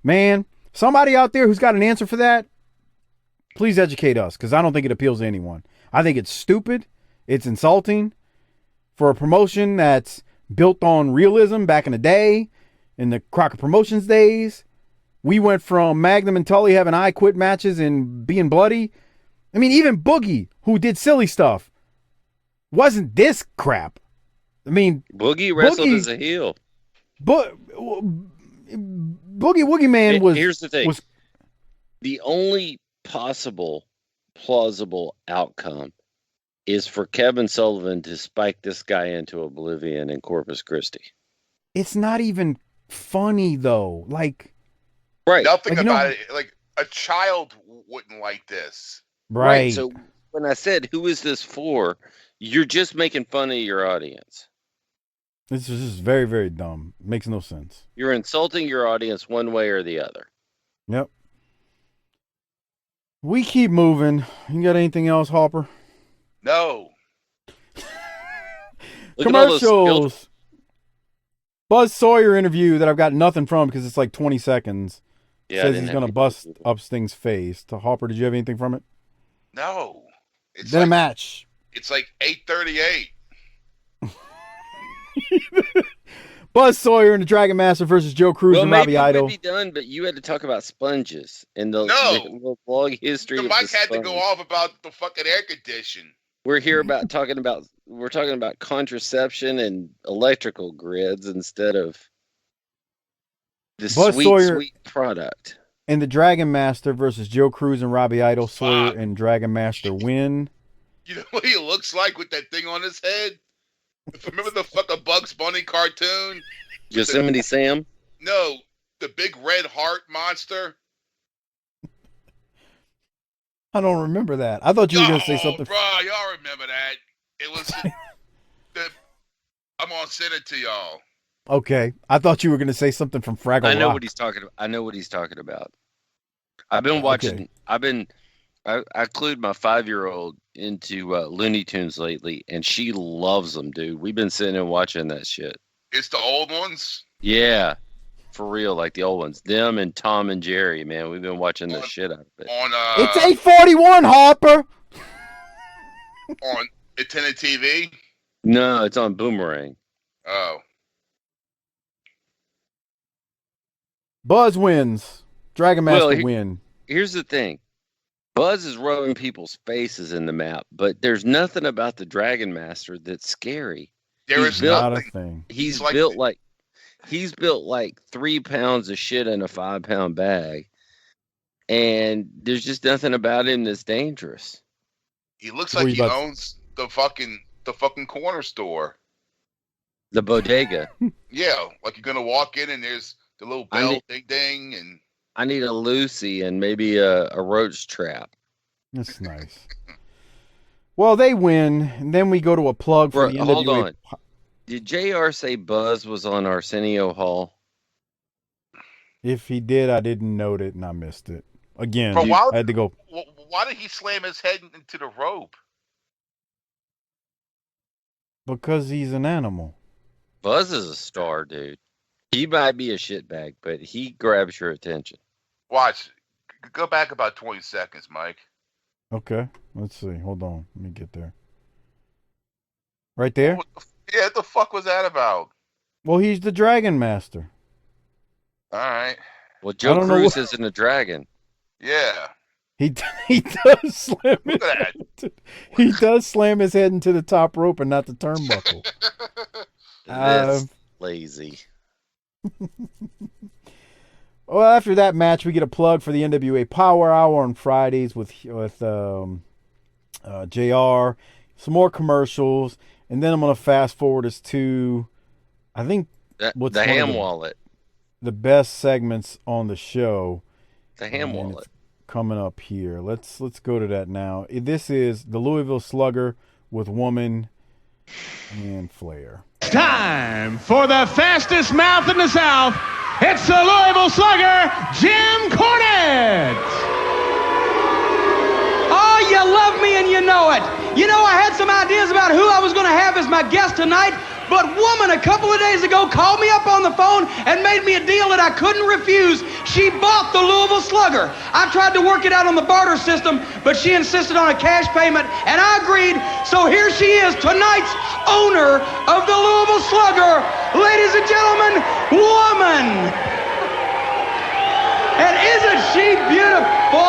Man, somebody out there who's got an answer for that, please educate us, because I don't think it appeals to anyone. I think it's stupid. It's insulting for a promotion that's built on realism back in the day, in the Crockett Promotions days. We went from Magnum and Tully having I Quit matches and being bloody. I mean, even Boogie, who did silly stuff, wasn't this crap. I mean, Boogie wrestled as a heel. Boogie Woogie Man was. Here's the thing. The only possible plausible outcome is for Kevin Sullivan to spike this guy into oblivion in Corpus Christi. It's not even funny, though. Like, right. Nothing about it. Like, a child wouldn't like this. Right. So when I said, who is this for? You're just making fun of your audience. This is just very, very dumb. Makes no sense. You're insulting your audience one way or the other. Yep. We keep moving. You got anything else, Harper? No. Commercials. Buzz Sawyer interview that I've got nothing from because it's like 20 seconds. Yeah, says he's going to bust up Sting's face. To Harper, did you have anything from it? No. It's then a match. It's like 8:38. Buzz Sawyer and the Dragon Master versus Joe Cruz and Robbie Idol. Maybe be done, but you had to talk about sponges and the long history. The of mic the had to go off about the fucking air condition. We're here talking about contraception and electrical grids instead of the sweet product. And the Dragon Master versus Joe Cruz and Robbie Idol. Sawyer and Dragon Master win. You know what he looks like with that thing on his head? Remember the fucking Bugs Bunny cartoon? Yosemite Sam? No, the big red heart monster. I don't remember that. I thought you were going to say something. Bro, y'all remember that. It was... I'm going to send it to y'all. Okay. I thought you were going to say something from Fraggle Rock. I know what he's talking about. I know what he's talking about. I've been watching... Okay. I clued my 5-year-old into Looney Tunes lately, and she loves them, dude. We've been sitting and watching that shit. It's the old ones? Yeah. For real, like the old ones. Them and Tom and Jerry, man. We've been watching the shit out of it. It's 8:41, Harper! On Antenna TV? No, it's on Boomerang. Oh. Buzz wins. Dragon Master win. Here's the thing. Buzz is rubbing people's faces in the map, but there's nothing about the Dragon Master that's scary. There is not a thing. He's built like 3 pounds of shit in a 5-pound bag, and there's just nothing about him that's dangerous. He looks like he owns the fucking the fucking corner store. The bodega. Yeah, like you're gonna walk in and there's the little bell, ding ding, and I need a Lucy and maybe a roach trap. That's nice. Well, they win, and then we go to a plug for the NWA. Hold on. Did JR say Buzz was on Arsenio Hall? If he did, I didn't note it, and I missed it. Again, I had to go. Why did he slam his head into the rope? Because he's an animal. Buzz is a star, dude. He might be a shitbag, but he grabs your attention. Watch. Go back about 20 seconds, Mike. Okay. Let's see. Hold on. Let me get there. Right there? What the fuck was that about? Well, he's the Dragon Master. All right. Well, Joe Cruz isn't a dragon. Yeah. He does slam he does slam his head into the top rope and not the turnbuckle. That's lazy. Well, after that match, we get a plug for the NWA Power Hour on Fridays with JR. Some more commercials, and then I'm going to fast forward us to, I think, the ham wallet. The best segments on the show. The ham wallet. Coming up here. Let's go to that now. This is the Louisville Slugger with Woman and Flair. Time for the fastest mouth in the South. It's the Louisville Slugger, Shim Cornette. Oh, you love me and you know it. You know, I had some ideas about who I was going to have as my guest tonight, but Woman a couple of days ago called me up on the phone and made me a deal that I couldn't refuse. She bought the Louisville Slugger. I tried to work it out on the barter system, but she insisted on a cash payment, and I agreed. So here she is, tonight's owner of the Louisville Slugger. Ladies and gentlemen, Woman. And isn't she beautiful?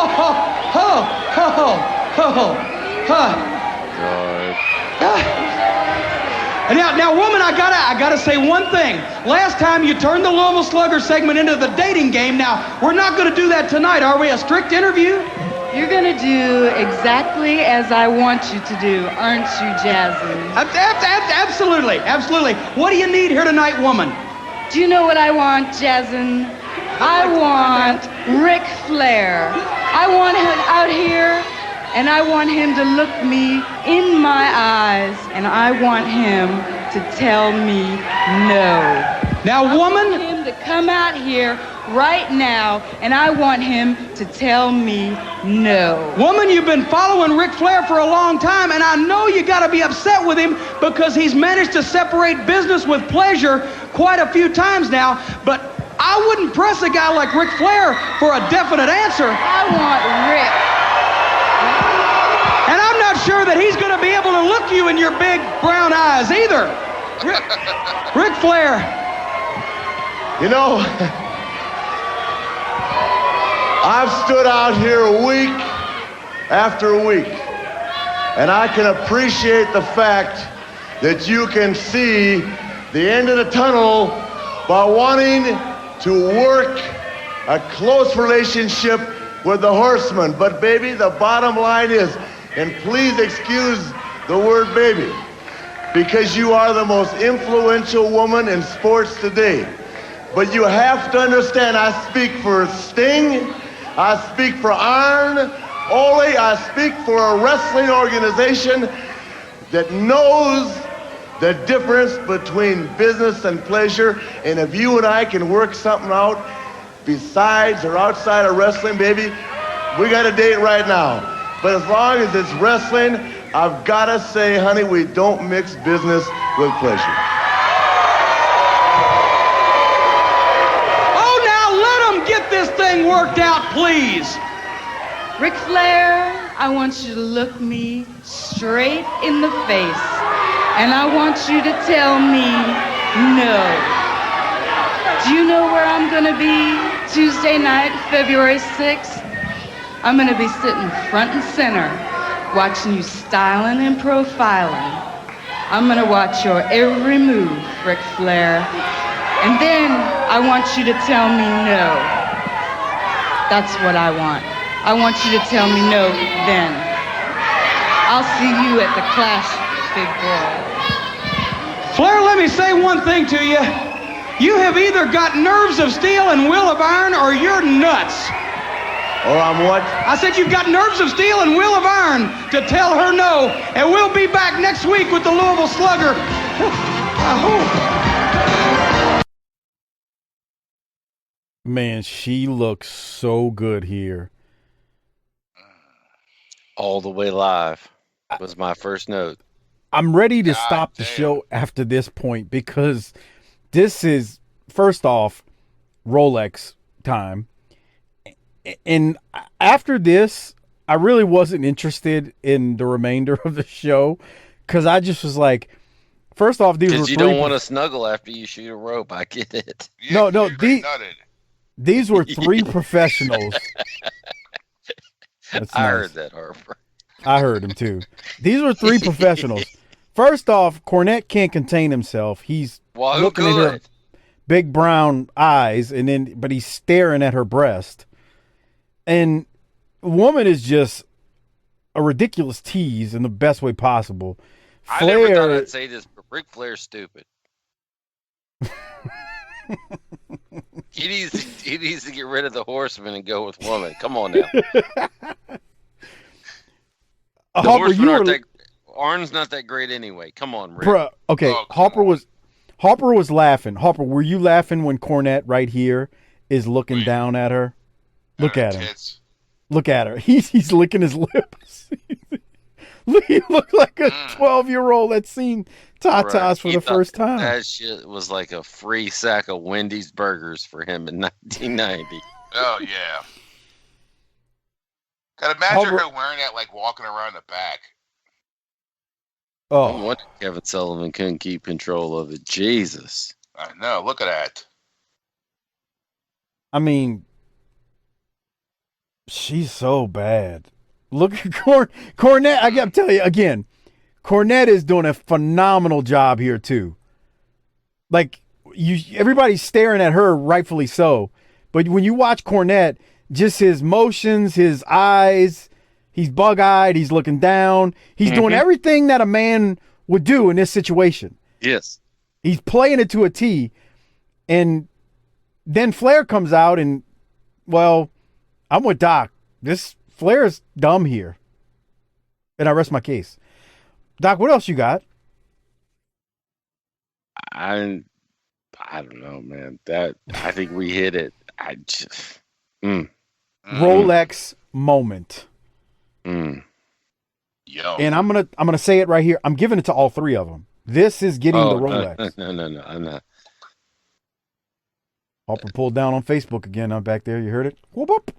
Now, Woman, I gotta say one thing. Last time you turned the Louisville Slugger segment into the dating game. Now, we're not gonna do that tonight, are we? A strict interview? You're gonna do exactly as I want you to do, aren't you, Jasmine? Absolutely. What do you need here tonight, Woman? Do you know what I want, Jasmine? I want Ric Flair. I want him out here, and I want him to look me in my eyes, and I want him to tell me no. Now, Woman, I want him to come out here right now, and I want him to tell me no. Woman, you've been following Ric Flair for a long time, and I know you got to be upset with him because he's managed to separate business with pleasure quite a few times now, but I wouldn't press a guy like Ric Flair for a definite answer. I want Rick. And I'm not sure that he's going to be able to look you in your big brown eyes either. Ric Flair. You know, I've stood out here week after week, and I can appreciate the fact that you can see the end of the tunnel by wanting to work a close relationship with the Horseman. But baby, the bottom line is, and please excuse the word baby, because you are the most influential woman in sports today. But you have to understand, I speak for Sting, I speak for Arn, Ole, I speak for a wrestling organization that knows the difference between business and pleasure. And if you and I can work something out besides or outside of wrestling, baby, we got a date right now. But as long as it's wrestling, I've got to say, honey, we don't mix business with pleasure. Oh, now let him get this thing worked out, please. Ric Flair, I want you to look me straight in the face, and I want you to tell me no. Do you know where I'm gonna be Tuesday night, February 6th? I'm gonna be sitting front and center, watching you styling and profiling. I'm gonna watch your every move, Ric Flair. And then I want you to tell me no. That's what I want. I want you to tell me no then. I'll see you at the Clash big boy. Flair, let me say one thing to you. You have either got nerves of steel and will of iron, or you're nuts. Or I'm what? I said you've got nerves of steel and will of iron to tell her no. And we'll be back next week with the Louisville Slugger. I hope. Man, she looks so good here. All the way live was my first note. I'm ready to stop the show after this point because this is, first off, Rolex time. And after this, I really wasn't interested in the remainder of the show because I just was like, first off, these were because you don't want to snuggle after you shoot a rope. I get it. No, these were three professionals. That's I nice. heard that, Harper. I heard him too. These were three professionals. First off, Cornette can't contain himself. He's looking at her big brown eyes, but he's staring at her breast. And the woman is just a ridiculous tease in the best way possible. I never thought I'd say this, but Ric Flair's stupid. He needs to get rid of the Horseman and go with woman. Come on now. The Horsemen aren't that. Arn's not that great anyway. Come on, Rick. Bruh, okay, Harper was laughing. Harper, were you laughing when Cornette right here is looking down at her? Look at him. Tits. Look at her. He's licking his lips. He looked like a 12-year-old that's seen tatas for the first time. That shit was like a free sack of Wendy's burgers for him in 1990. Oh, yeah. Gotta imagine her wearing that, like, walking around the back. Oh. No wonder Kevin Sullivan couldn't keep control of it. Jesus. I know. Look at that. I mean, she's so bad. Look at Cornette. I got to tell you again, Cornette is doing a phenomenal job here too. Like everybody's staring at her, rightfully so. But when you watch Cornette, just his motions, his eyes, he's bug-eyed, he's looking down. He's doing everything that a man would do in this situation. Yes. He's playing it to a T. And then Flair comes out and, well, I'm with Doc. This Flair's dumb here. And I rest my case. Doc, what else you got? I don't know, man. I think we hit it. I just Rolex moment. Yo. And I'm gonna say it right here. I'm giving it to all three of them. This is getting the Rolex. No, I'm not. Harper pulled down on Facebook again. I'm back there. You heard it? Whoop, whoop.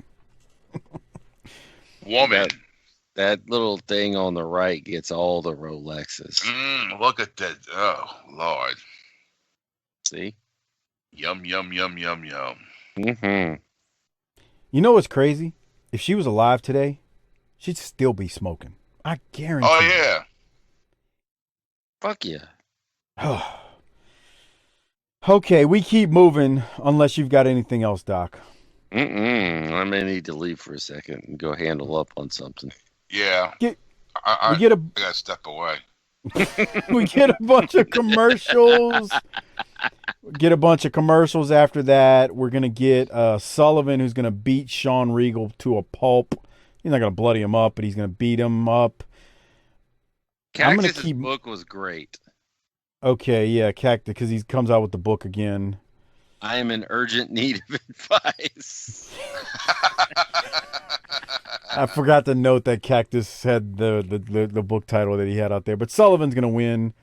Woman. That little thing on the right gets all the Rolexes. Look at that. Oh, Lord. See? Yum, yum, yum, yum, yum. Mm-hmm. You know what's crazy? If she was alive today, she'd still be smoking. I guarantee. Oh, yeah. Fuck yeah. Okay, we keep moving unless you've got anything else, Doc. I may need to leave for a second and go handle up on something. Yeah. I gotta step away. We get a bunch of commercials. After that. We're gonna get Sullivan, who's gonna beat Sean Regal to a pulp. He's not gonna bloody him up, but he's gonna beat him up. Cactus's book was great. Okay, yeah, Cactus, because he comes out with the book again. I am in urgent need of advice. I forgot to note that Cactus had the book title that he had out there. But Sullivan's going to win.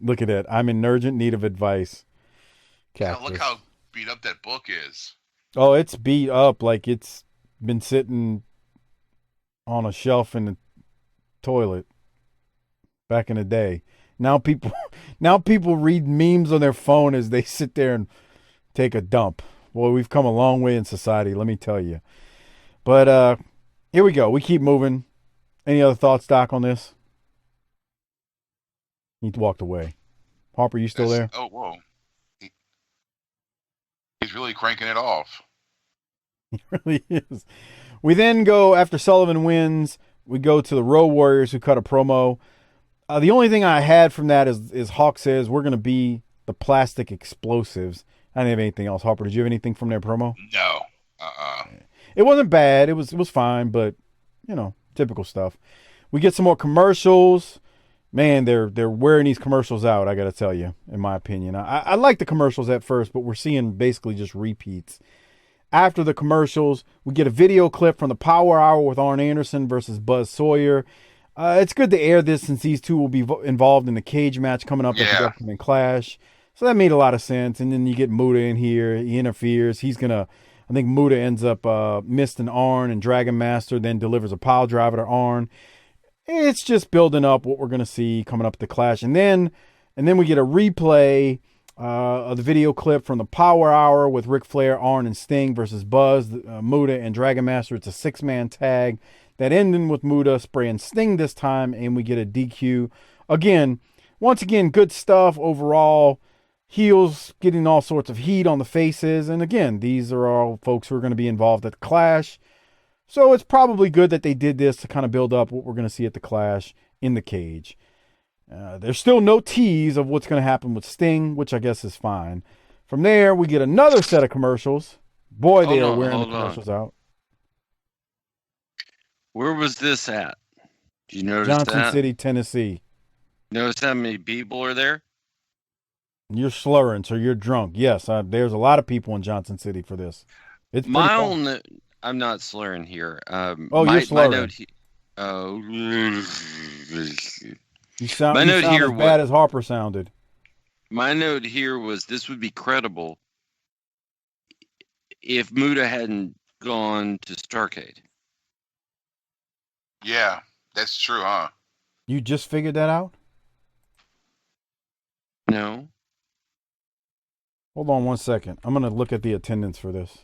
Look at that. I'm in urgent need of advice. Cactus. Yeah, look how beat up that book is. Oh, it's beat up like it's been sitting on a shelf in the toilet back in the day. Now people read memes on their phone as they sit there and take a dump. Boy, we've come a long way in society, let me tell you. But here we go. We keep moving. Any other thoughts, Doc, on this? He walked away. Harper, you still there? Oh, whoa. He's really cranking it off. He really is. We then go, after Sullivan wins, we go to the Road Warriors who cut a promo. The only thing I had from that is Hawk says we're going to be the plastic explosives. I didn't have anything else. Harper, did you have anything from their promo? No. It wasn't bad. It was fine, but typical stuff. We get some more commercials. Man, they're wearing these commercials out, I got to tell you, in my opinion. I like the commercials at first, but we're seeing basically just repeats. After the commercials, we get a video clip from the Power Hour with Arn Anderson versus Buzz Sawyer. It's good to air this since these two will be involved in the cage match coming up at the upcoming Clash. So that made a lot of sense. And then you get Muta in here. He interferes. I think Muta ends up missing Arn and Dragon Master, then delivers a pile driver to Arn. It's just building up what we're going to see coming up at the Clash. And then we get a replay of the video clip from the Power Hour with Ric Flair, Arn, and Sting versus Buzz, Muta, and Dragon Master. It's a 6-man tag that ended with Muta spraying Sting this time, and we get a DQ. Once again, good stuff overall. Heels getting all sorts of heat on the faces. And again, these are all folks who are going to be involved at the Clash. So it's probably good that they did this to kind of build up what we're going to see at the Clash in the cage. There's still no tease of what's going to happen with Sting, which I guess is fine. From there, we get another set of commercials. Boy, they are wearing the commercials out. Where was this at? Did you notice Johnson City, Tennessee. Notice how many people are there? You're slurring, so you're drunk. Yes, there's a lot of people in Johnson City for this. It's my own. I'm not slurring here. You're slurring. You sound as bad as Harper sounded. My note here was this would be credible if Muta hadn't gone to Starrcade. Yeah, that's true, huh? You just figured that out? No. Hold on one second. I'm going to look at the attendance for this.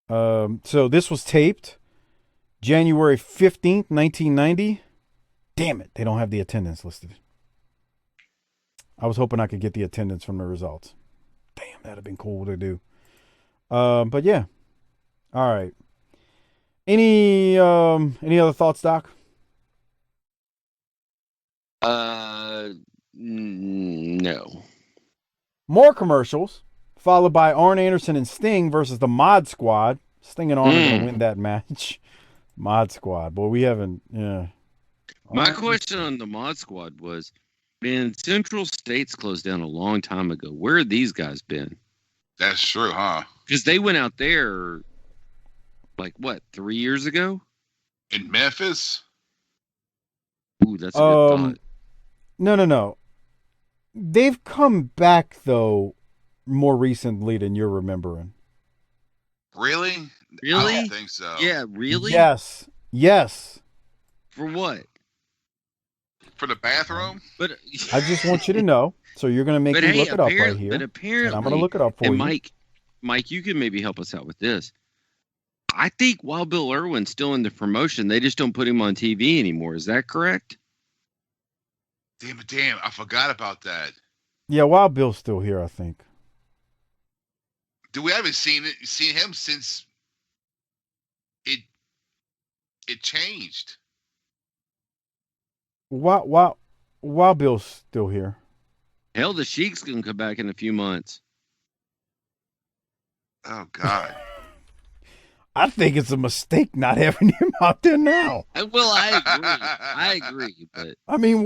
So this was taped January 15th, 1990. Damn it, they don't have the attendance listed. I was hoping I could get the attendance from the results. Damn, that'd have been cool to do. But yeah. All right. Any other thoughts, Doc? No. More commercials, followed by Arn Anderson and Sting versus the Mod Squad. Sting and Arn are going to win that match. Mod Squad. Boy, we haven't, My question on the Mod Squad was, man, Central States closed down a long time ago. Where have these guys been? That's true, huh? Because they went out there, 3 years ago? In Memphis? Ooh, that's a good thought. No. They've come back, though, more recently than you're remembering. Really? Really? I don't think so. Yeah, really? Yes. For what? For the bathroom? But I just want you to know. So you're going to make me look it up right here. But apparently, and I'm going to look it up for you. Mike, you can maybe help us out with this. I think Wild Bill Irwin's still in the promotion. They just don't put him on TV anymore. Is that correct? Damn, I forgot about that. Yeah, Wild Bill's still here, I think. We haven't seen him since it changed. Wild Bill's still here. Hell, the Sheik's gonna come back in a few months. Oh God. I think it's a mistake not having him out there now. Well, I agree. But I mean,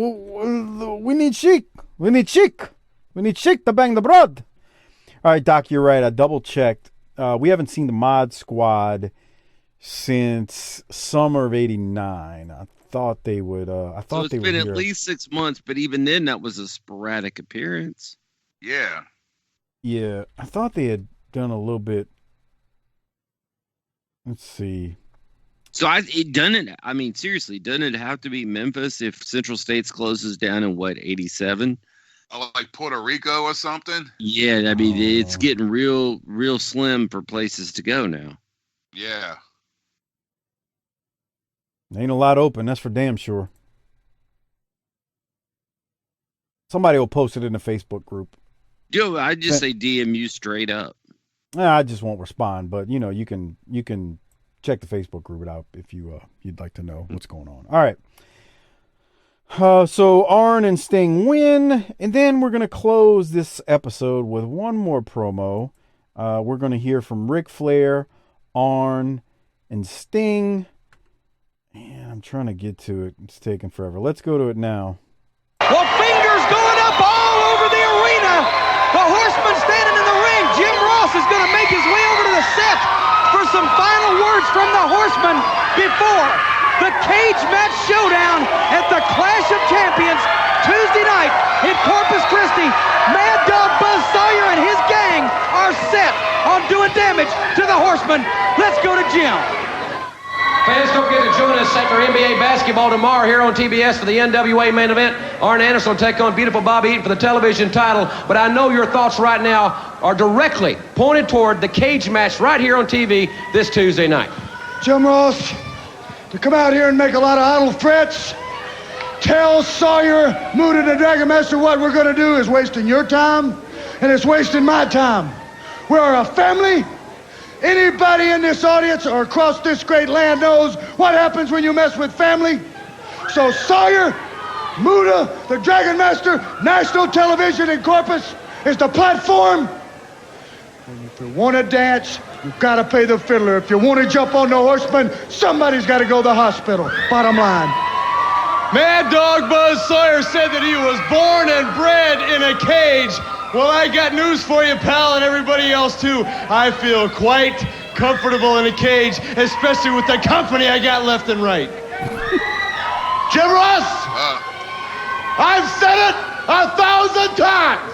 we need Sheik. We need Sheik to bang the broad. All right, Doc, you're right. I double checked. We haven't seen the Mod Squad since summer of '89. I thought they would. So it's been at least 6 months, but even then, that was a sporadic appearance. Yeah. Yeah, I thought they had done a little bit. Let's see. So seriously, doesn't it have to be Memphis if Central States closes down in 87? Oh, like Puerto Rico or something? Yeah, I mean, it's getting real slim for places to go now. Yeah. Ain't a lot open, that's for damn sure. Somebody will post it in the Facebook group. Yo, I just say DM you straight up. I just won't respond, but you can check the Facebook group out if you'd like to know what's going on. All right. So Arn and Sting win, and then we're going to close this episode with one more promo. We're going to hear from Ric Flair, Arn, and Sting. And I'm trying to get to it. It's taking forever. Let's go to it now. Well, fingers going up all over the arena. The Horseman standing in the ring. Jim Ross is going to make his way over to the set for some final words from the Horseman before the cage match showdown at the Clash of Champions Tuesday night in Corpus Christi. Mad Dog Buzz Sawyer and his gang are set on doing damage to the Horseman. Let's go to Jim. Fans, don't forget to join us after NBA basketball tomorrow here on TBS for the NWA main event. Arn Anderson will take on beautiful Bobby Eaton for the television title. But I know your thoughts right now are directly pointed toward the cage match right here on TV this Tuesday night. Jim Ross, to come out here and make a lot of idle threats, tell Sawyer, Muta, the Dragon Master what we're going to do is wasting your time, and it's wasting my time. We are a family. Anybody in this audience or across this great land knows what happens when you mess with family. So Sawyer, Muta, the Dragon Master, national television in Corpus is the platform. And if you want to dance, you've got to pay the fiddler. If you want to jump on the Horseman, somebody's got to go to the hospital. Bottom line. Mad Dog Buzz Sawyer said that he was born and bred in a cage. Well, I got news for you, pal, and everybody else, too. I feel quite comfortable in a cage, especially with the company I got left and right. Jim Ross, I've said it 1,000 times.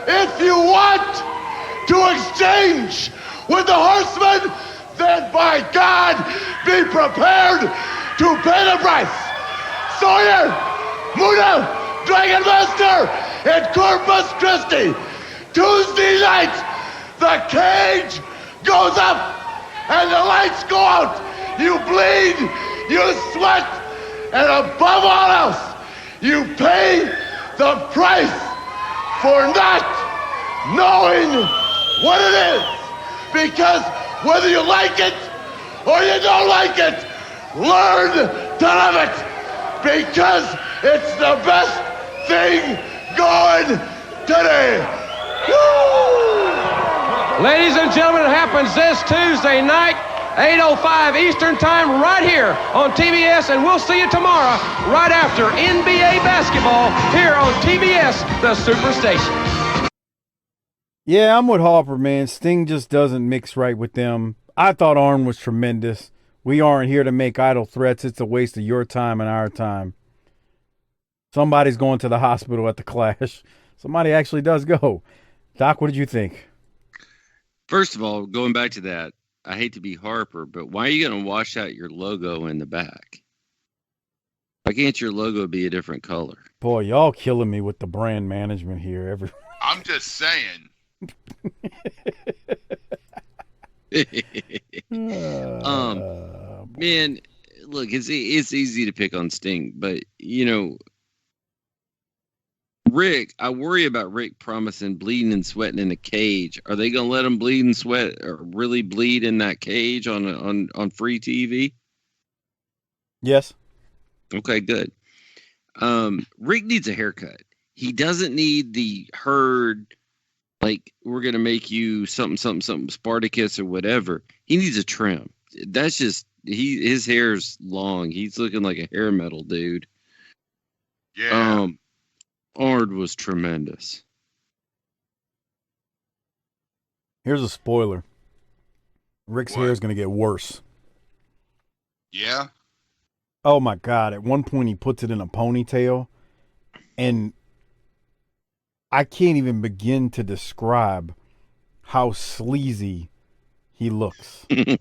If you want to exchange with the Horsemen, then by God, be prepared to pay the price. Sawyer, Muta, Dragon Master, in Corpus Christi, Tuesday night, the cage goes up and the lights go out. You bleed, you sweat, and above all else, you pay the price for not knowing what it is. Because whether you like it or you don't like it, learn to love it. Because it's the best thing going today. Woo! Ladies and gentlemen, it happens this Tuesday night, 8:05 Eastern Time, right here on TBS, and we'll see you tomorrow, right after NBA basketball, here on TBS, the Superstation. Yeah, I'm with Harper, man. Sting just doesn't mix right with them. I thought Arn was tremendous. We aren't here to make idle threats. It's a waste of your time and our time. Somebody's going to the hospital at the Clash. Somebody actually does go. Doc, what did you think? First of all, going back to that, I hate to be Harper, but why are you going to wash out your logo in the back? Why can't your logo be a different color? Boy, y'all killing me with the brand management here. I'm just saying. Man, look, it's easy to pick on Sting, but you know, Rick, I worry about Rick promising bleeding and sweating in a cage. Are they going to let him bleed and sweat or really bleed in that cage on free TV? Yes. Okay, good. Rick needs a haircut. He doesn't need the herd, like, we're going to make you something, Spartacus or whatever. He needs a trim. That's just, his hair's long. He's looking like a hair metal dude. Yeah. Arn was tremendous. Here's a spoiler. Rick's hair is going to get worse. Yeah? Oh, my God. At one point, he puts it in a ponytail, and I can't even begin to describe how sleazy he looks. In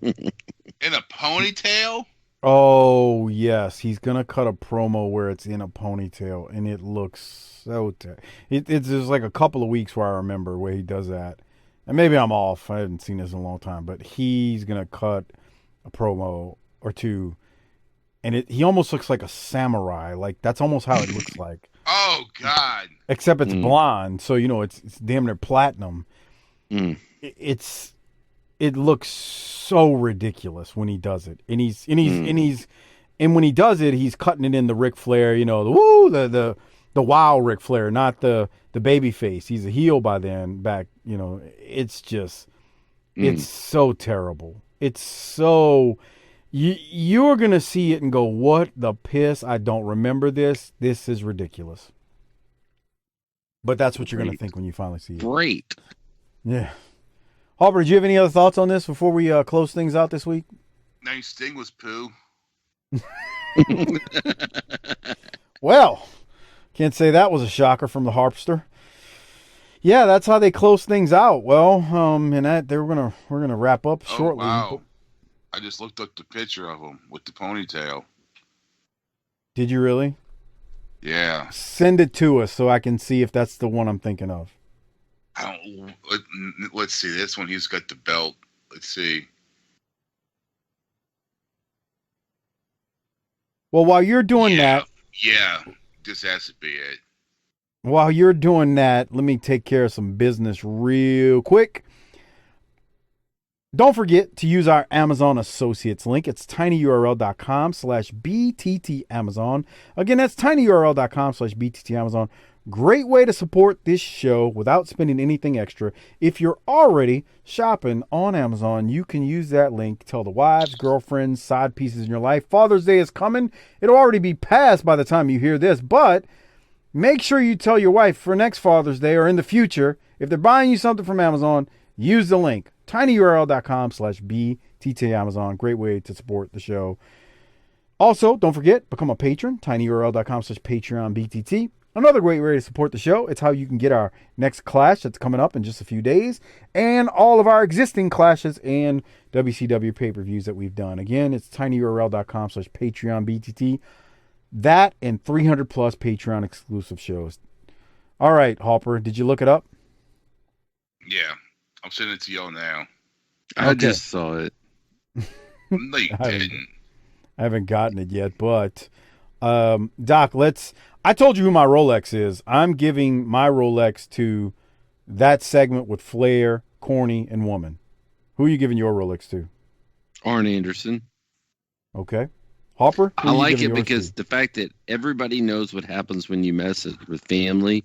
a ponytail? Oh, yes. He's going to cut a promo where it's in a ponytail, and it looks so it's just like a couple of weeks where I remember where he does that. And maybe I'm off. I haven't seen this in a long time. But he's going to cut a promo or two, and he almost looks like a samurai. Like, that's almost how it looks like. Oh, God. Except it's blonde, so, you know, it's damn near platinum. Mm. It looks so ridiculous when he does it. And he's And when he does it, he's cutting it in the Ric Flair, the wild Ric Flair, not the baby face. He's a heel by then back, it's just, it's so terrible. It's so, you're going to see it and go, what the piss? I don't remember this. This is ridiculous. But that's what you're going to think when you finally see it. Great. Yeah. Harper, did you have any other thoughts on this before we close things out this week? Nice Sting was poo. Well, can't say that was a shocker from the Harpster. Yeah, that's how they close things out. Well, and that we're gonna wrap up shortly. Oh, wow. I just looked up the picture of him with the ponytail. Did you really? Yeah. Send it to us so I can see if that's the one I'm thinking of. Let's see. This one, he's got the belt. Let's see. Well, while you're doing that. Yeah. This has to be it. While you're doing that, let me take care of some business real quick. Don't forget to use our Amazon Associates link. It's tinyurl.com/BTTAmazon. Again, that's tinyurl.com/BTTAmazon. Great way to support this show without spending anything extra. If you're already shopping on Amazon, you can use that link. Tell the wives, girlfriends, side pieces in your life. Father's Day is coming. It'll already be past by the time you hear this, but make sure you tell your wife for next Father's Day or in the future, if they're buying you something from Amazon, use the link. tinyurl.com/BTTAmazon. Great way to support the show. Also, don't forget, become a patron. tinyurl.com/PatreonBTT. Another great way to support the show. It's how you can get our next clash that's coming up in just a few days, and all of our existing clashes and WCW pay-per-views that we've done. Again, it's tinyurl.com/PatreonBTT. That and 300 plus Patreon exclusive shows. All right, Harper, did you look it up? Yeah. I'm sending it to y'all now. I just saw it. No, you didn't. I haven't gotten it yet, but Doc, I told you who my Rolex is. I'm giving my Rolex to that segment with Flair, Corny, and Woman. Who are you giving your Rolex to? Arn Anderson. Okay. Harper? I like it because the fact that everybody knows what happens when you mess with family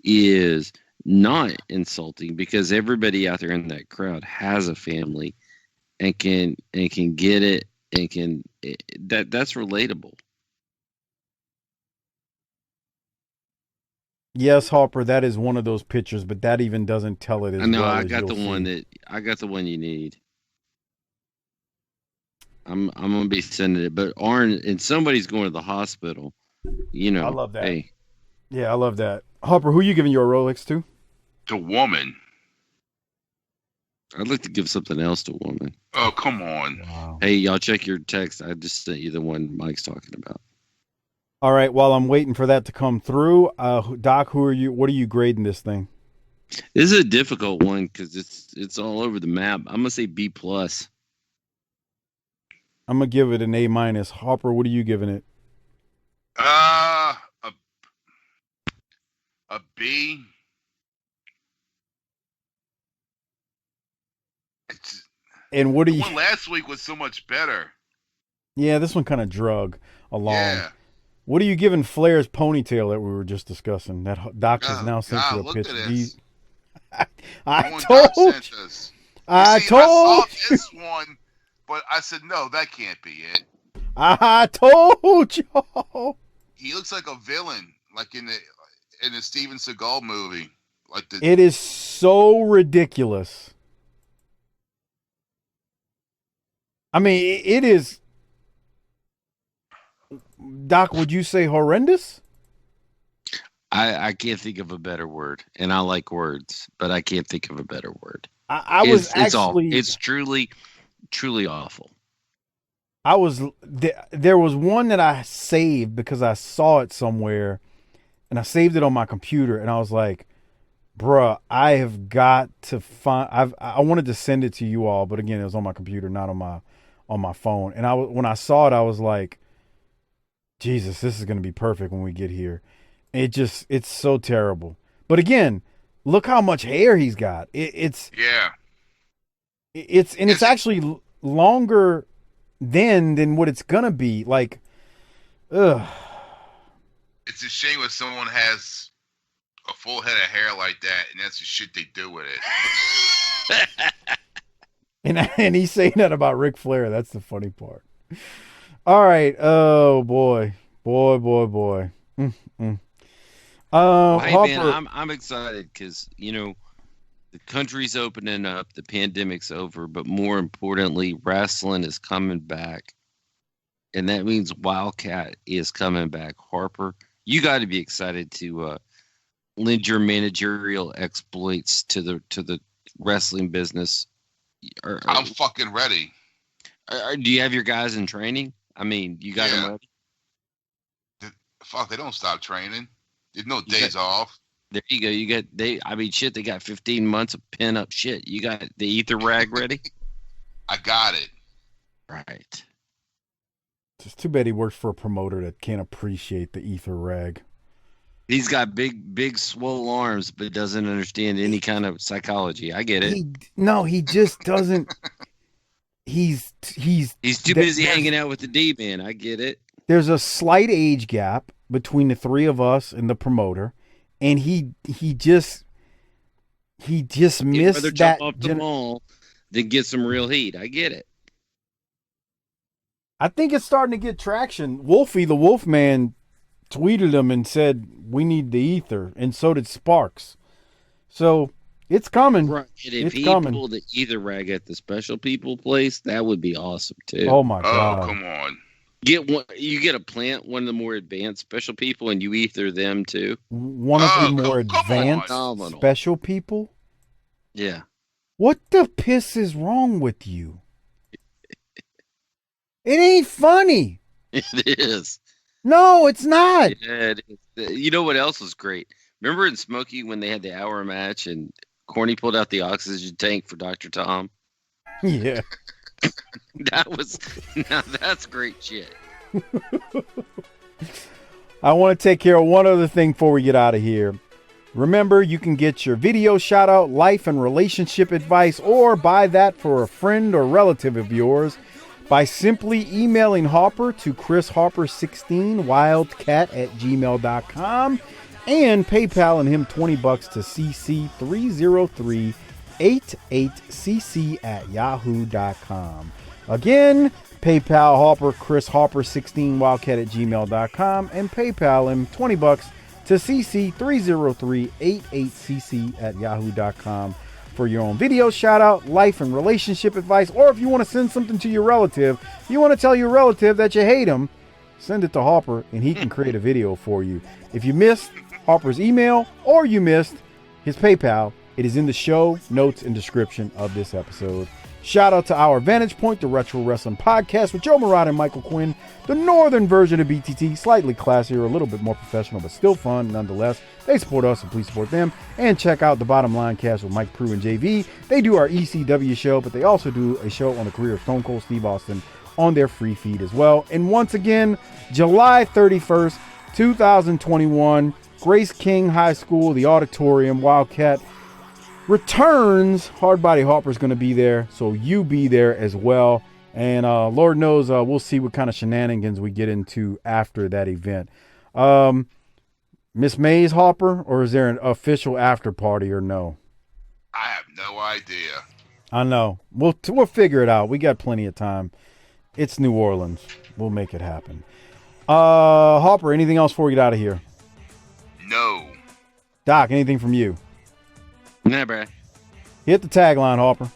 is not insulting, because everybody out there in that crowd has a family and can get it and that's relatable. Yes, Harper, that is one of those pictures, but that even doesn't tell it as well. I got the one you need. I'm gonna be sending it, but Arn and somebody's going to the hospital. I love that. Hey. Yeah, I love that. Harper, who are you giving your Rolex to? To Woman. I'd like to give something else to Woman. Oh, come on. Wow. Hey, y'all check your text. I just sent you the one Mike's talking about. All right, while I'm waiting for that to come through, Doc, what are you grading this thing? This is a difficult one because it's all over the map. I'm gonna say B+. I'm gonna give it an A-. Harper, what are you giving it? A B. And what do you? The one last week was so much better. Yeah, this one kind of drug along. Yeah. What are you giving Flair's ponytail that we were just discussing? That Doc has now sent you a look picture. at this. I told you. I saw this one, but I said no, that can't be it. I told you. He looks like a villain, like in the Steven Seagal movie. It is so ridiculous. I mean, it is. Doc, would you say horrendous? I can't think of a better word, and I like words, but I can't think of a better word. It's truly awful. There was one that I saved because I saw it somewhere, and I saved it on my computer, and I was like, bruh, I have got to find. I wanted to send it to you all, but again, it was on my computer, not on my phone. And when I saw it, I was like, Jesus, this is going to be perfect when we get here. It's so terrible. But again, look how much hair he's got. It's actually longer than what it's gonna be. Like, ugh. It's a shame when someone has a full head of hair like that, and that's the shit they do with it. And he's saying that about Ric Flair. That's the funny part. All right. Oh boy. Hey, Harper, man, I'm excited because the country's opening up, the pandemic's over, but more importantly, wrestling is coming back, and that means Wildkat is coming back. Harper, you got to be excited to lend your managerial exploits to the wrestling business. I'm fucking ready. Do you have your guys in training? I mean, you got them ready? Fuck, they don't stop training. There's no days off. There you go. They got 15 months of pin up shit. You got the ether rag ready? I got it. Right. It's too bad he works for a promoter that can't appreciate the ether rag. He's got big swole arms, but doesn't understand any kind of psychology. I get it. He just doesn't. He's too busy hanging out with the D-man. I get it. There's a slight age gap between the three of us and the promoter, and he just missed rather that. Jump off the mall than get some real heat. I get it. I think it's starting to get traction. Wolfie the Wolfman tweeted him and said, "We need the ether," and so did Sparks. So it's coming. Right. And if he coming. pulled the ether rag at the special people place, that would be awesome too. Oh my god! Oh, come on. You get a plant, one of the more advanced special people, and you ether them too. One of the more advanced special people. Yeah. What the piss is wrong with you? It ain't funny. It is. No, it's not. Yeah, it is. You know what else was great? Remember in Smokey when they had the hour match and Corny pulled out the oxygen tank for Dr. Tom? Yeah. That's great shit. I want to take care of one other thing before we get out of here. Remember, you can get your video shout out, life and relationship advice, or buy that for a friend or relative of yours by simply emailing Harper to chrisharper16wildcat@gmail.com and PayPaling him $20 to cc30388cc@yahoo.com. Again, PayPal Harper, chrisharper16wildcat@gmail.com and PayPal him $20 to cc30388cc@yahoo.com for your own video shout out, life and relationship advice, or if you want to send something to your relative, you want to tell your relative that you hate him, send it to Harper and he can create a video for you. If you missed Harper's email or you missed his PayPal, it is in the show notes and description of this episode. Shout out to Our Vantage Point, the Retro Wrestling Podcast with Joe Murata and Michael Quinn, the northern version of BTT, slightly classier, a little bit more professional, but still fun nonetheless. They support us, and please support them. And check out the Bottom Line Cast with Mike Prue and JV. They do our ECW show, but they also do a show on the career of Stone Cold Steve Austin on their free feed as well. And once again, July 31st, 2021, Grace King High School, the auditorium, Wildkat returns. Hardbody Harper's going to be there, so you be there as well. And Lord knows we'll see what kind of shenanigans we get into after that event. Miss May's Harper, or is there an official after party or no? I have no idea. I know. We'll figure it out. We got plenty of time. It's New Orleans. We'll make it happen. Harper, anything else before we get out of here? No. Doc, anything from you? Nah, bruh. Hit the tagline, Harper.